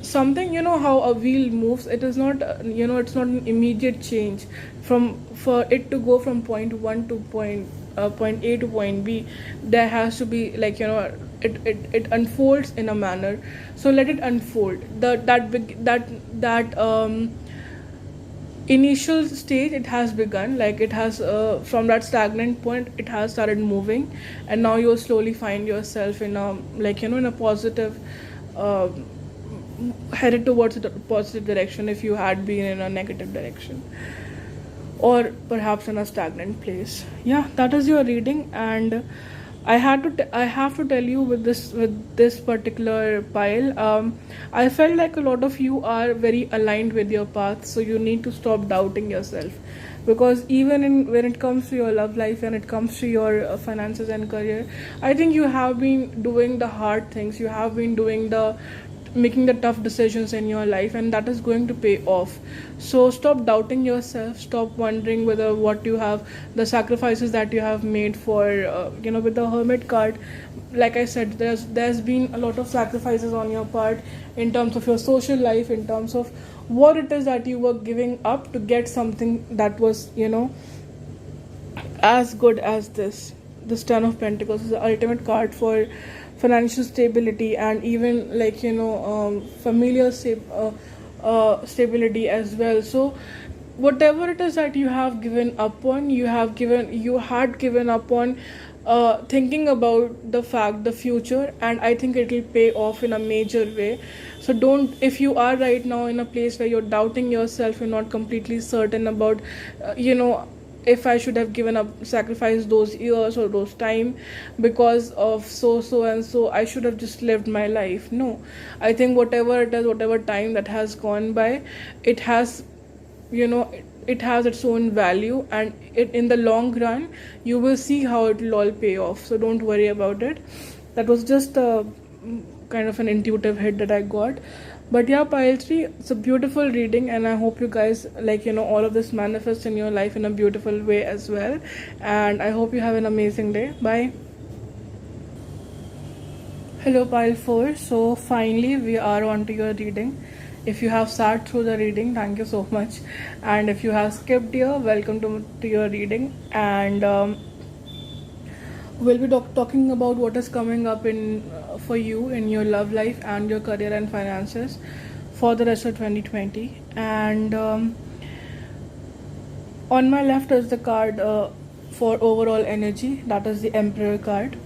something, how a wheel moves, it is not, it's not an immediate change. For it to go from point 1 to point A to point B, there has to be, like, it unfolds in a manner. So let it unfold. That initial stage, it has begun, like it has, from that stagnant point, it has started moving, and now you'll slowly find yourself in a, like, in a positive, headed towards a positive direction if you had been in a negative direction, or perhaps in a stagnant place. Yeah, that is your reading. And I have to tell you, with this particular pile, I felt like a lot of you are very aligned with your path, so you need to stop doubting yourself. Because even when it comes to your love life, and it comes to your finances and career, I think you have been doing the hard things, you have been making the tough decisions in your life, and that is going to pay off. So stop doubting yourself, stop wondering whether the sacrifices that you have made for, with the Hermit card, like I said, there's been a lot of sacrifices on your part, in terms of your social life, in terms of what it is that you were giving up to get something that was, as good as this. This Ten of Pentacles is the ultimate card for financial stability, and even, like, familial stability as well. So whatever it is that you have given up on, you had given up on thinking about the future, and I think it will pay off in a major way. So if you are right now in a place where you're doubting yourself, you're not completely certain about, if I should have given up, sacrificed those years or those time because of so and so, I should have just lived my life. No, I think whatever it is, whatever time that has gone by, it has, it has its own value, and in the long run you will see how it will all pay off. So don't worry about it. That was just a kind of an intuitive hit that I got. But yeah, pile 3, it's a beautiful reading, and I hope you guys all of this manifests in your life in a beautiful way as well. And I hope you have an amazing day. Bye. Hello, pile 4. So finally we are on to your reading. If you have sat through the reading, thank you so much. And if you have skipped here, welcome to your reading. And we'll be talking about what is coming up in for you in your love life and your career and finances for the rest of 2020. And on my left is the card for overall energy. That is the Emperor card.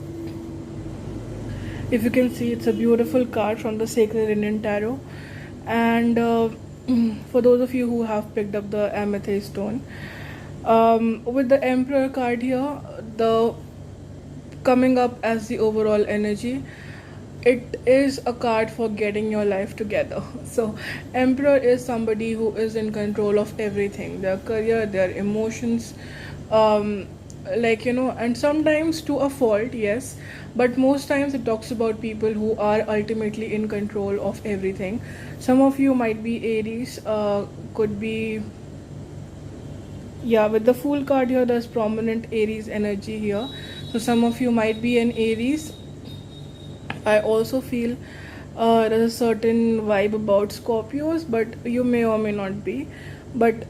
If you can see, it's a beautiful card from the Sacred Indian Tarot. And for those of you who have picked up the amethyst stone, with the Emperor card here, the coming up as the overall energy, it is a card for getting your life together. So Emperor is somebody who is in control of everything, their career, their emotions, and sometimes to a fault, yes, but most times it talks about people who are ultimately in control of everything. Some of you might be Aries, could be, yeah, with the Fool card here, there's prominent Aries energy here. So some of you might be an Aries. I also feel there's a certain vibe about Scorpios, but you may or may not be. But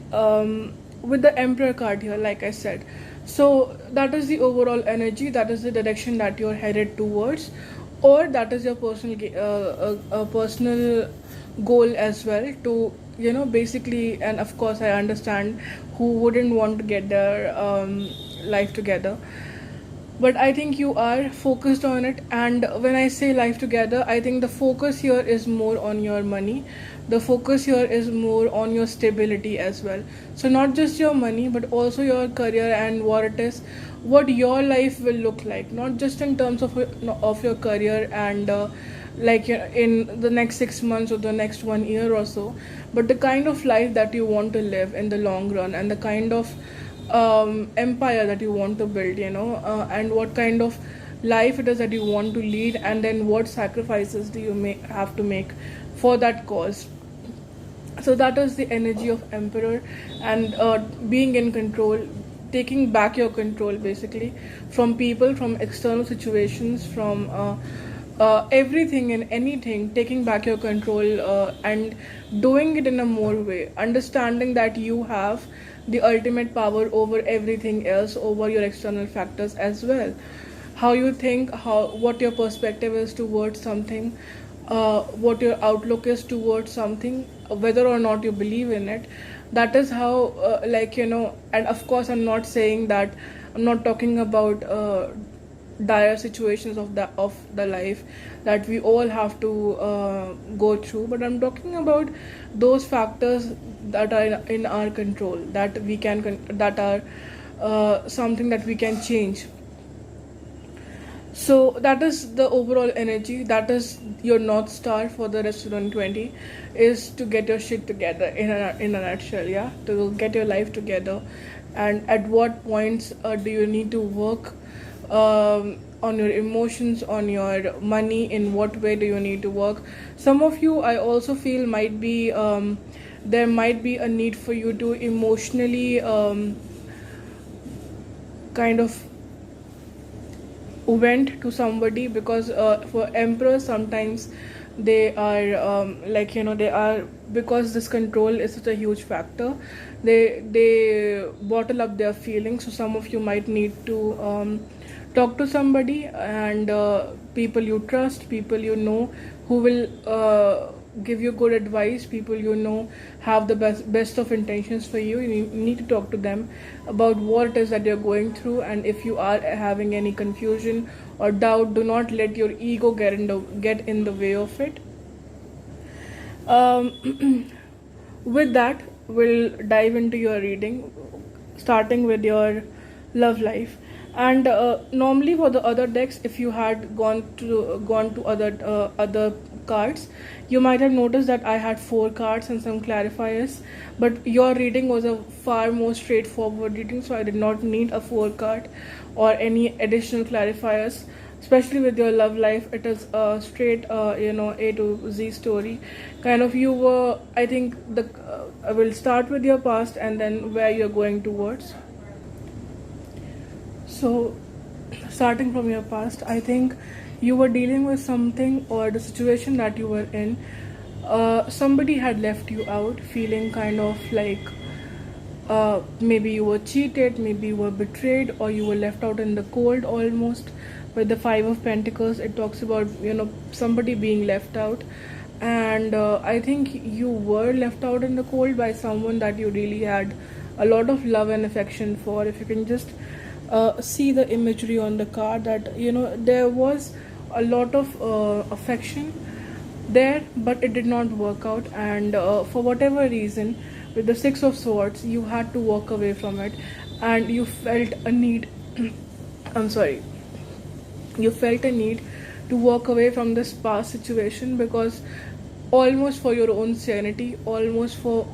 with the Emperor card here, like I said, so that is the overall energy, that is the direction that you're headed towards, or that is your personal goal as well, to basically. And of course I understand who wouldn't want to get their life together, but I think you are focused on it. And when I say life together, I think the focus here is more on your money, the focus here is more on your stability as well. So not just your money, but also your career and what your life will look like, not just in terms of your career and in the next 6 months or the next 1 year or so, but the kind of life that you want to live in the long run, and the kind of empire that you want to build, and what kind of life it is that you want to lead, and then what sacrifices do you have to make for that cause. So that is the energy of Emperor, and being in control, taking back your control basically from people, from external situations, from everything and anything, taking back your control and doing it in a more way, understanding that you have the ultimate power over everything else, over your external factors as well. How you think, what your perspective is towards something, what your outlook is towards something, whether or not you believe in it. That is how and of course I'm not saying that, I'm not talking about dire situations of the life that we all have to go through, but I'm talking about those factors that are in our control, that we can that are something that we can change. So that is the overall energy, that is your North Star for the rest of 2020, is to get your shit together in a nutshell, yeah, to get your life together. And at what points do you need to work on your emotions, on your money, in what way do you need to work. Some of you, I also feel, might be there might be a need for you to emotionally kind of went to somebody, because for Emperors sometimes they are they are, because this control is such a huge factor, they bottle up their feelings. So some of you might need to talk to somebody, and people you trust, people who will give you good advice, people have the best of intentions for you. You need to talk to them about what it is that you're going through, and if you are having any confusion or doubt, do not let your ego get in the way of it. With that, we'll dive into your reading. starting with your love life. And normally for the other decks, if you had gone to other cards, you might have noticed that I had 4 cards and some clarifiers, but your reading was a far more straightforward reading, so I did not need a 4 card or any additional clarifiers. Especially with your love life, it is a straight A to Z story. Kind of, you were, I think, the I will start with your past and then where you're going towards. So, starting from your past, I think you were dealing with something, or the situation that you were in. Somebody had left you out, feeling kind of like maybe you were cheated, maybe you were betrayed, or you were left out in the cold almost. With the 5 of Pentacles, it talks about somebody being left out, and I think you were left out in the cold by someone that you really had a lot of love and affection for. If you can just see the imagery on the card, that there was a lot of affection there, but it did not work out, and for whatever reason, with the 6 of Swords, you had to walk away from it, and you felt a need I'm sorry, you felt a need to walk away from this past situation, because almost for your own sanity, almost for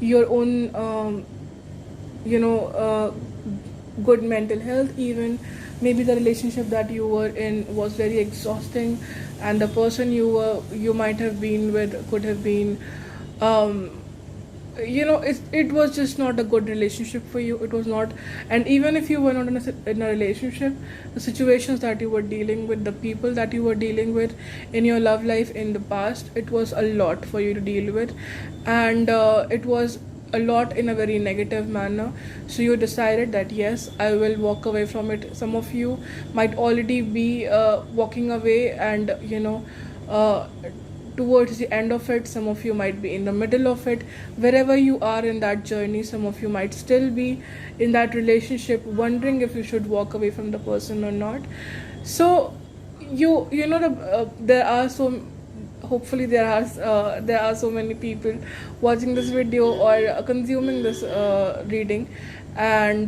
your own good mental health. Even maybe the relationship that you were in was very exhausting, and the person you might have been with could have been it was just not a good relationship for you. It was not. And even if you were not in a relationship, the situations that you were dealing with, the people that you were dealing with in your love life in the past, it was a lot for you to deal with, and it was a lot in a very negative manner. So you decided that yes, I will walk away from it. Some of you might already be walking away, and towards the end of it. Some of you might be in the middle of it. Wherever you are in that journey, some of you might still be in that relationship, wondering if you should walk away from the person or not. So there are so hopefully there are so many people watching this video or consuming this reading, and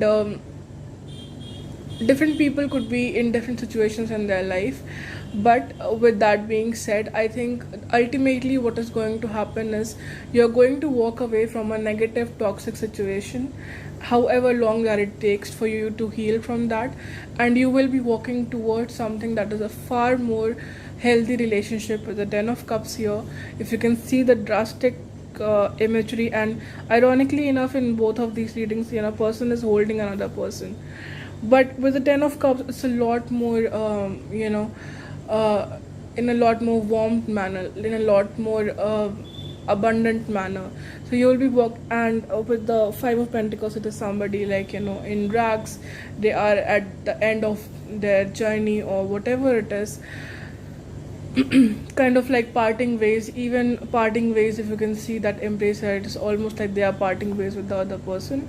different people could be in different situations in their life. But with that being said, I think ultimately what is going to happen is you're going to walk away from a negative, toxic situation, however long that it takes for you to heal from that, and you will be walking towards something that is a far more healthy relationship. With the 10 of Cups here, if you can see the drastic imagery, and ironically enough, in both of these readings, a person is holding another person. But with the 10 of Cups, it's a lot more in a lot more warm manner, in a lot more abundant manner. So you will be and with the 5 of Pentacles, it is somebody like in rags. They are at the end of their journey or whatever it is, kind of like parting ways. Even parting ways, if you can see that embrace here, it is almost like they are parting ways with the other person.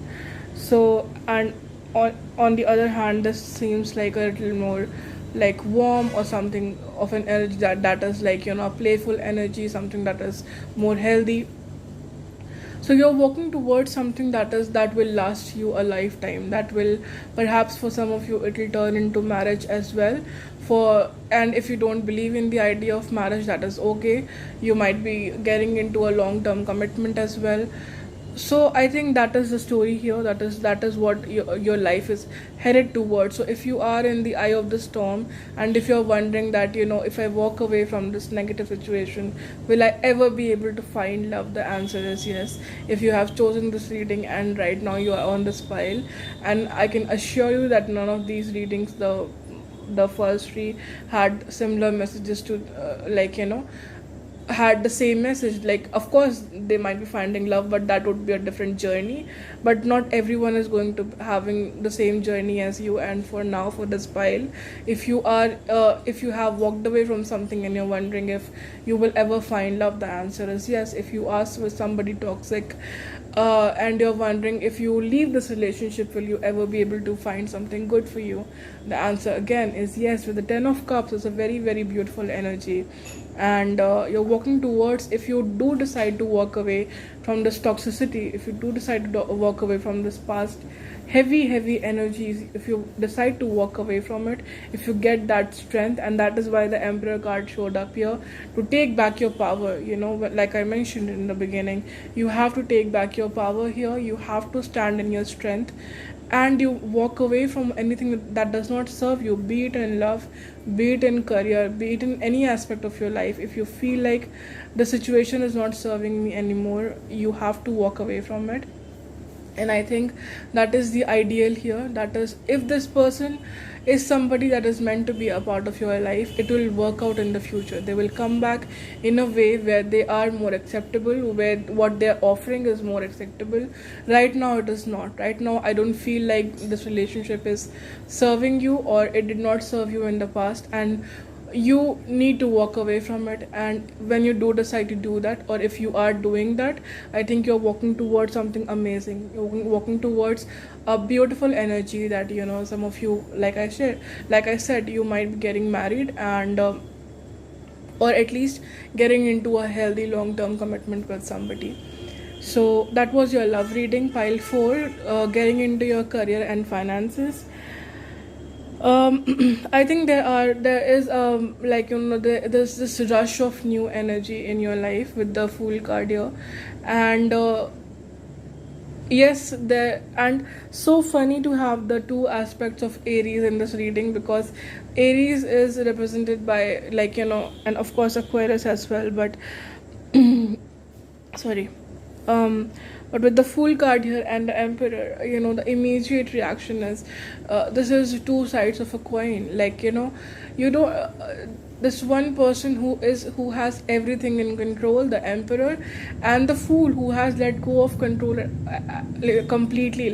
So, and on the other hand, this seems like a little more like warm, or something of an energy that is like a playful energy, something that is more healthy. So you're walking towards something that will last you a lifetime, that will, perhaps for some of you, it will turn into marriage as well. And if you don't believe in the idea of marriage, that is okay. You might be getting into a long-term commitment as well. So I think that is the story here. That is what your life is headed towards. So if you are in the eye of the storm, and if you're wondering that if I walk away from this negative situation, will I ever be able to find love, the answer is yes. If you have chosen this reading and right now you are on this pile, and I can assure you that none of these readings, the first 3 had similar messages to had the same message. Like, of course they might be finding love, but that would be a different journey. But not everyone is going to having the same journey as you. And for now, for this pile, if you have walked away from something and you're wondering if you will ever find love, the answer is yes. If you are with somebody toxic, and you're wondering if you leave this relationship, will you ever be able to find something good for you, the answer again is yes. With the 10 of Cups, it's a very, very beautiful energy. and you're walking towards, if you do decide to walk away from this toxicity, if you do decide to walk away from this past heavy energies, if you decide to walk away from it, if you get that strength. And that is why the Emperor card showed up here, to take back your power. Like I mentioned in the beginning, you have to take back your power here. You have to stand in your strength, and you walk away from anything that does not serve you, be it in love, be it in career, be it in any aspect of your life. If you feel like the situation is not serving me anymore, you have to walk away from it. And I think that is the ideal here. That is, if this person is somebody that is meant to be a part of your life, it will work out in the future. They will come back in a way where they are more acceptable, where what they're offering is more acceptable. Right now it is not. Right now I don't feel like this relationship is serving you, or it did not serve you in the past, and you need to walk away from it. And when you do decide to do that, or if you are doing that, I think you're walking towards something amazing. You're walking towards a beautiful energy that, some of you, like I said, you might be getting married, and or at least getting into a healthy long-term commitment with somebody. So that was your love reading. Pile 4, getting into your career and finances. I think there's this rush of new energy in your life with the Fool card here. And yes, there, and so funny to have the two aspects of Aries in this reading, because Aries is represented by, and of course Aquarius as well, but sorry, but with the Fool card here and the Emperor, the immediate reaction is, this is two sides of a coin. This one person who has everything in control, the Emperor, and the Fool who has let go of control completely.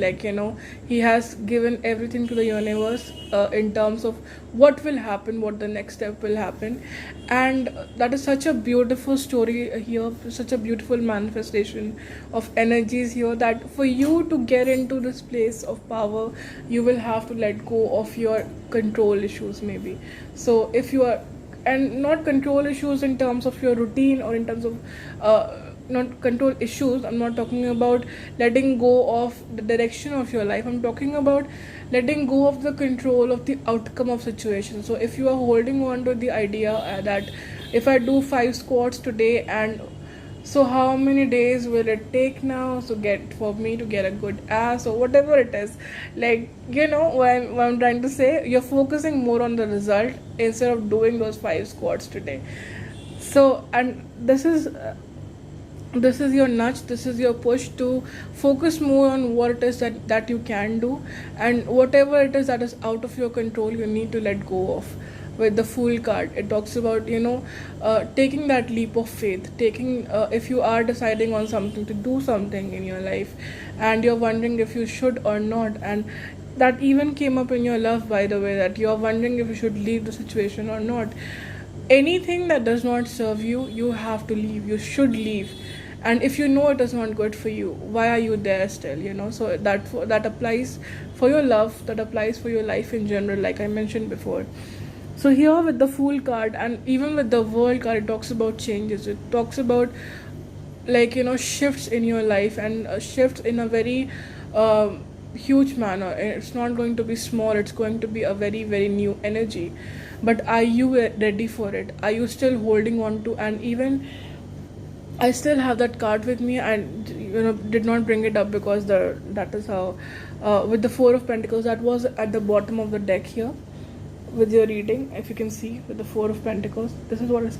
He has given everything to the universe, in terms of what will happen, what the next step will happen. And that is such a beautiful story here, such a beautiful manifestation of energies here, that for you to get into this place of power, you will have to let go of your control issues, maybe. So if you are, and not control issues in terms of your routine, or in terms of not control issues, I'm not talking about letting go of the direction of your life. I'm talking about letting go of the control of the outcome of situations. So if you are holding on to the idea that if I do 5 squats today, and so how many days will it take now for me to get a good ass, or whatever it is, what I'm trying to say, you're focusing more on the result instead of doing those 5 squats today. So, and this is your nudge, this is your push to focus more on what it is that you can do, and whatever it is that is out of your control, you need to let go of. With the Fool card, it talks about taking that leap of faith, if you are deciding on something, to do something in your life, and you're wondering if you should or not. And that even came up in your love, by the way, that you're wondering if you should leave the situation or not. Anything that does not serve you, you have to leave, you should leave. And if you know it is not good for you, why are you there still? So that applies for your love, that applies for your life in general, like I mentioned before. So here with the Fool card, and even with the World card, it talks about changes. It talks about shifts in your life, and shifts in a very huge manner. It's not going to be small, it's going to be a very, very new energy. But are you ready for it? Are you still holding on to? And even I still have that card with me, and did not bring it up because that is how with the 4 of Pentacles, that was at the bottom of the deck here with your reading. If you can see, with the 4 of Pentacles, this is what has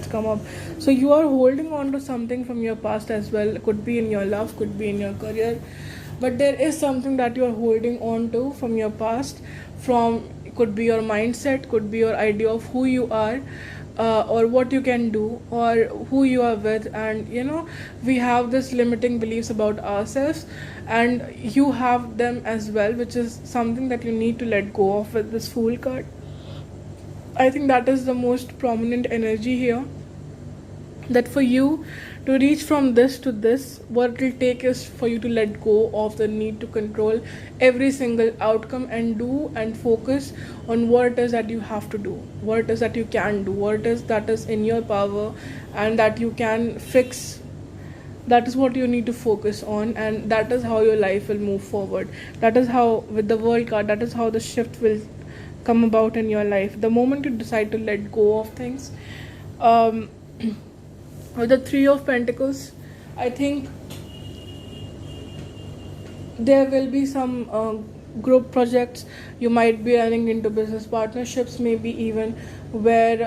come up. So you are holding on to something from your past as well. It could be in your love, could be in your career, but there is something that you are holding on to from your past. Could be your mindset, could be your idea of who you are, or what you can do, or who you are with. And we have this limiting beliefs about ourselves, and you have them as well, which is something that you need to let go of with this Fool card. I think that is the most prominent energy here, that for you to reach from this to this, what it will take is for you to let go of the need to control every single outcome and do and focus on what it is that you have to do, what it is that you can do, what it is that is in your power and that you can fix. That is what you need to focus on, and that is how your life will move forward. That is how, with the world card, that is how the shift will come about in your life. The moment you decide to let go of things, um, with the Three of Pentacles, I think there will be some group projects. You might be running into business partnerships, maybe even where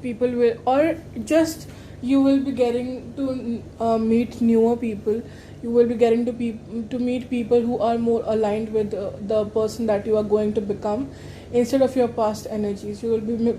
people will, or just you will be getting to meet newer people. You will be getting to meet people who are more aligned with the person that you are going to become, instead of your past energies. You will be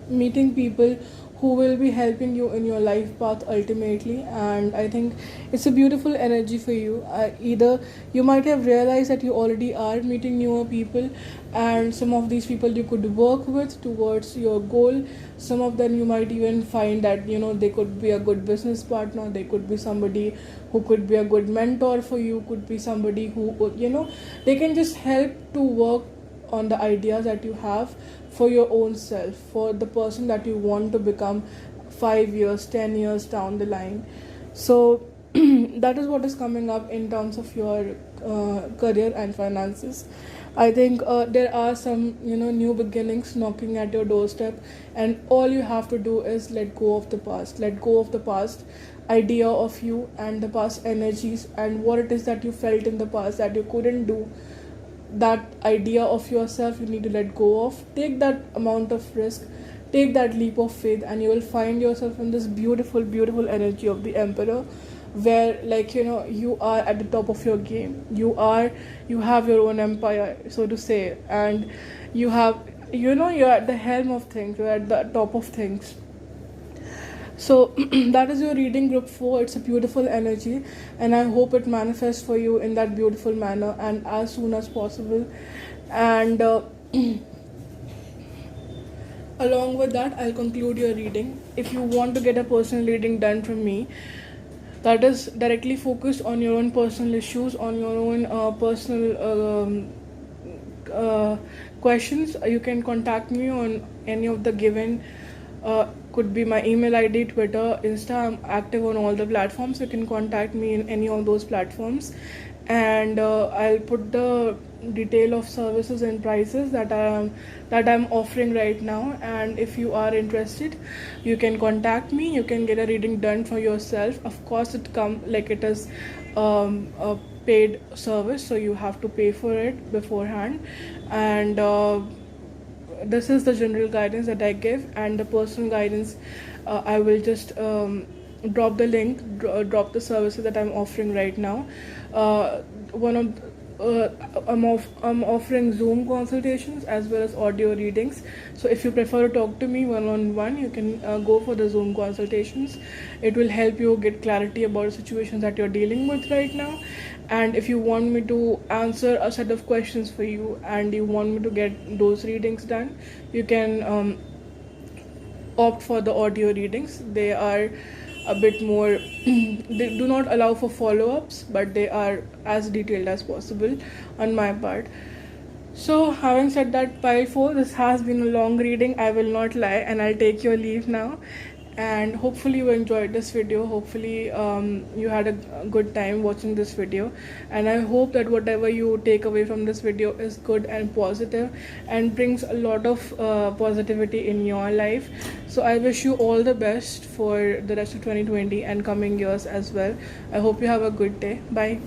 meeting people who will be helping you in your life path ultimately, and I think it's a beautiful energy for you. Either you might have realized that you already are meeting newer people, and some of these people you could work with towards your goal. Some of them you might even find that they could be a good business partner, they could be somebody who could be a good mentor for you, could be somebody who they can just help to work on the ideas that you have for your own self, for the person that you want to become 5 years, 10 years down the line. So that is what is coming up in terms of your career and finances. I think there are some new beginnings knocking at your doorstep, and all you have to do is let go of the past. Let go of the past idea of you and the past energies and what it is that you felt in the past that you couldn't do. That idea of yourself you need to let go of. Take that amount of risk, take that leap of faith, and you will find yourself in this beautiful energy of the Emperor, where you are at the top of your game. You have your own empire, so to say, and you're at the helm of things, you're at the top of things. So that is your reading, group 4. It's a beautiful energy, and I hope it manifests for you in that beautiful manner and as soon as possible. And along with that, I'll conclude your reading. If you want to get a personal reading done from me, that is directly focused on your own personal issues, on your own personal questions, you can contact me on any of the given. Could be my email ID, Twitter, Insta. I'm active on all the platforms. You can contact me in any of those platforms, and I'll put the detail of services and prices that I'm offering right now. And if you are interested, you can contact me. You can get a reading done for yourself. Of course, it is a paid service, so you have to pay for it beforehand. And this is the general guidance that I give, and the personal guidance, I will just drop the link, drop the services that I'm offering right now. I'm offering Zoom consultations as well as audio readings. So if you prefer to talk to me one-on-one, you can go for the Zoom consultations. It will help you get clarity about the situations that you're dealing with right now. And if you want me to answer a set of questions for you and you want me to get those readings done, you can opt for the audio readings. They are a bit more they do not allow for follow-ups, but they are as detailed as possible on my part. So having said that, pile 4, this has been a long reading, I will not lie, and I'll take your leave now. And hopefully you enjoyed this video. Hopefully you had a good time watching this video, and I hope that whatever you take away from this video is good and positive and brings a lot of positivity in your life. So I wish you all the best for the rest of 2020 and coming years as well. I hope you have a good day. Bye.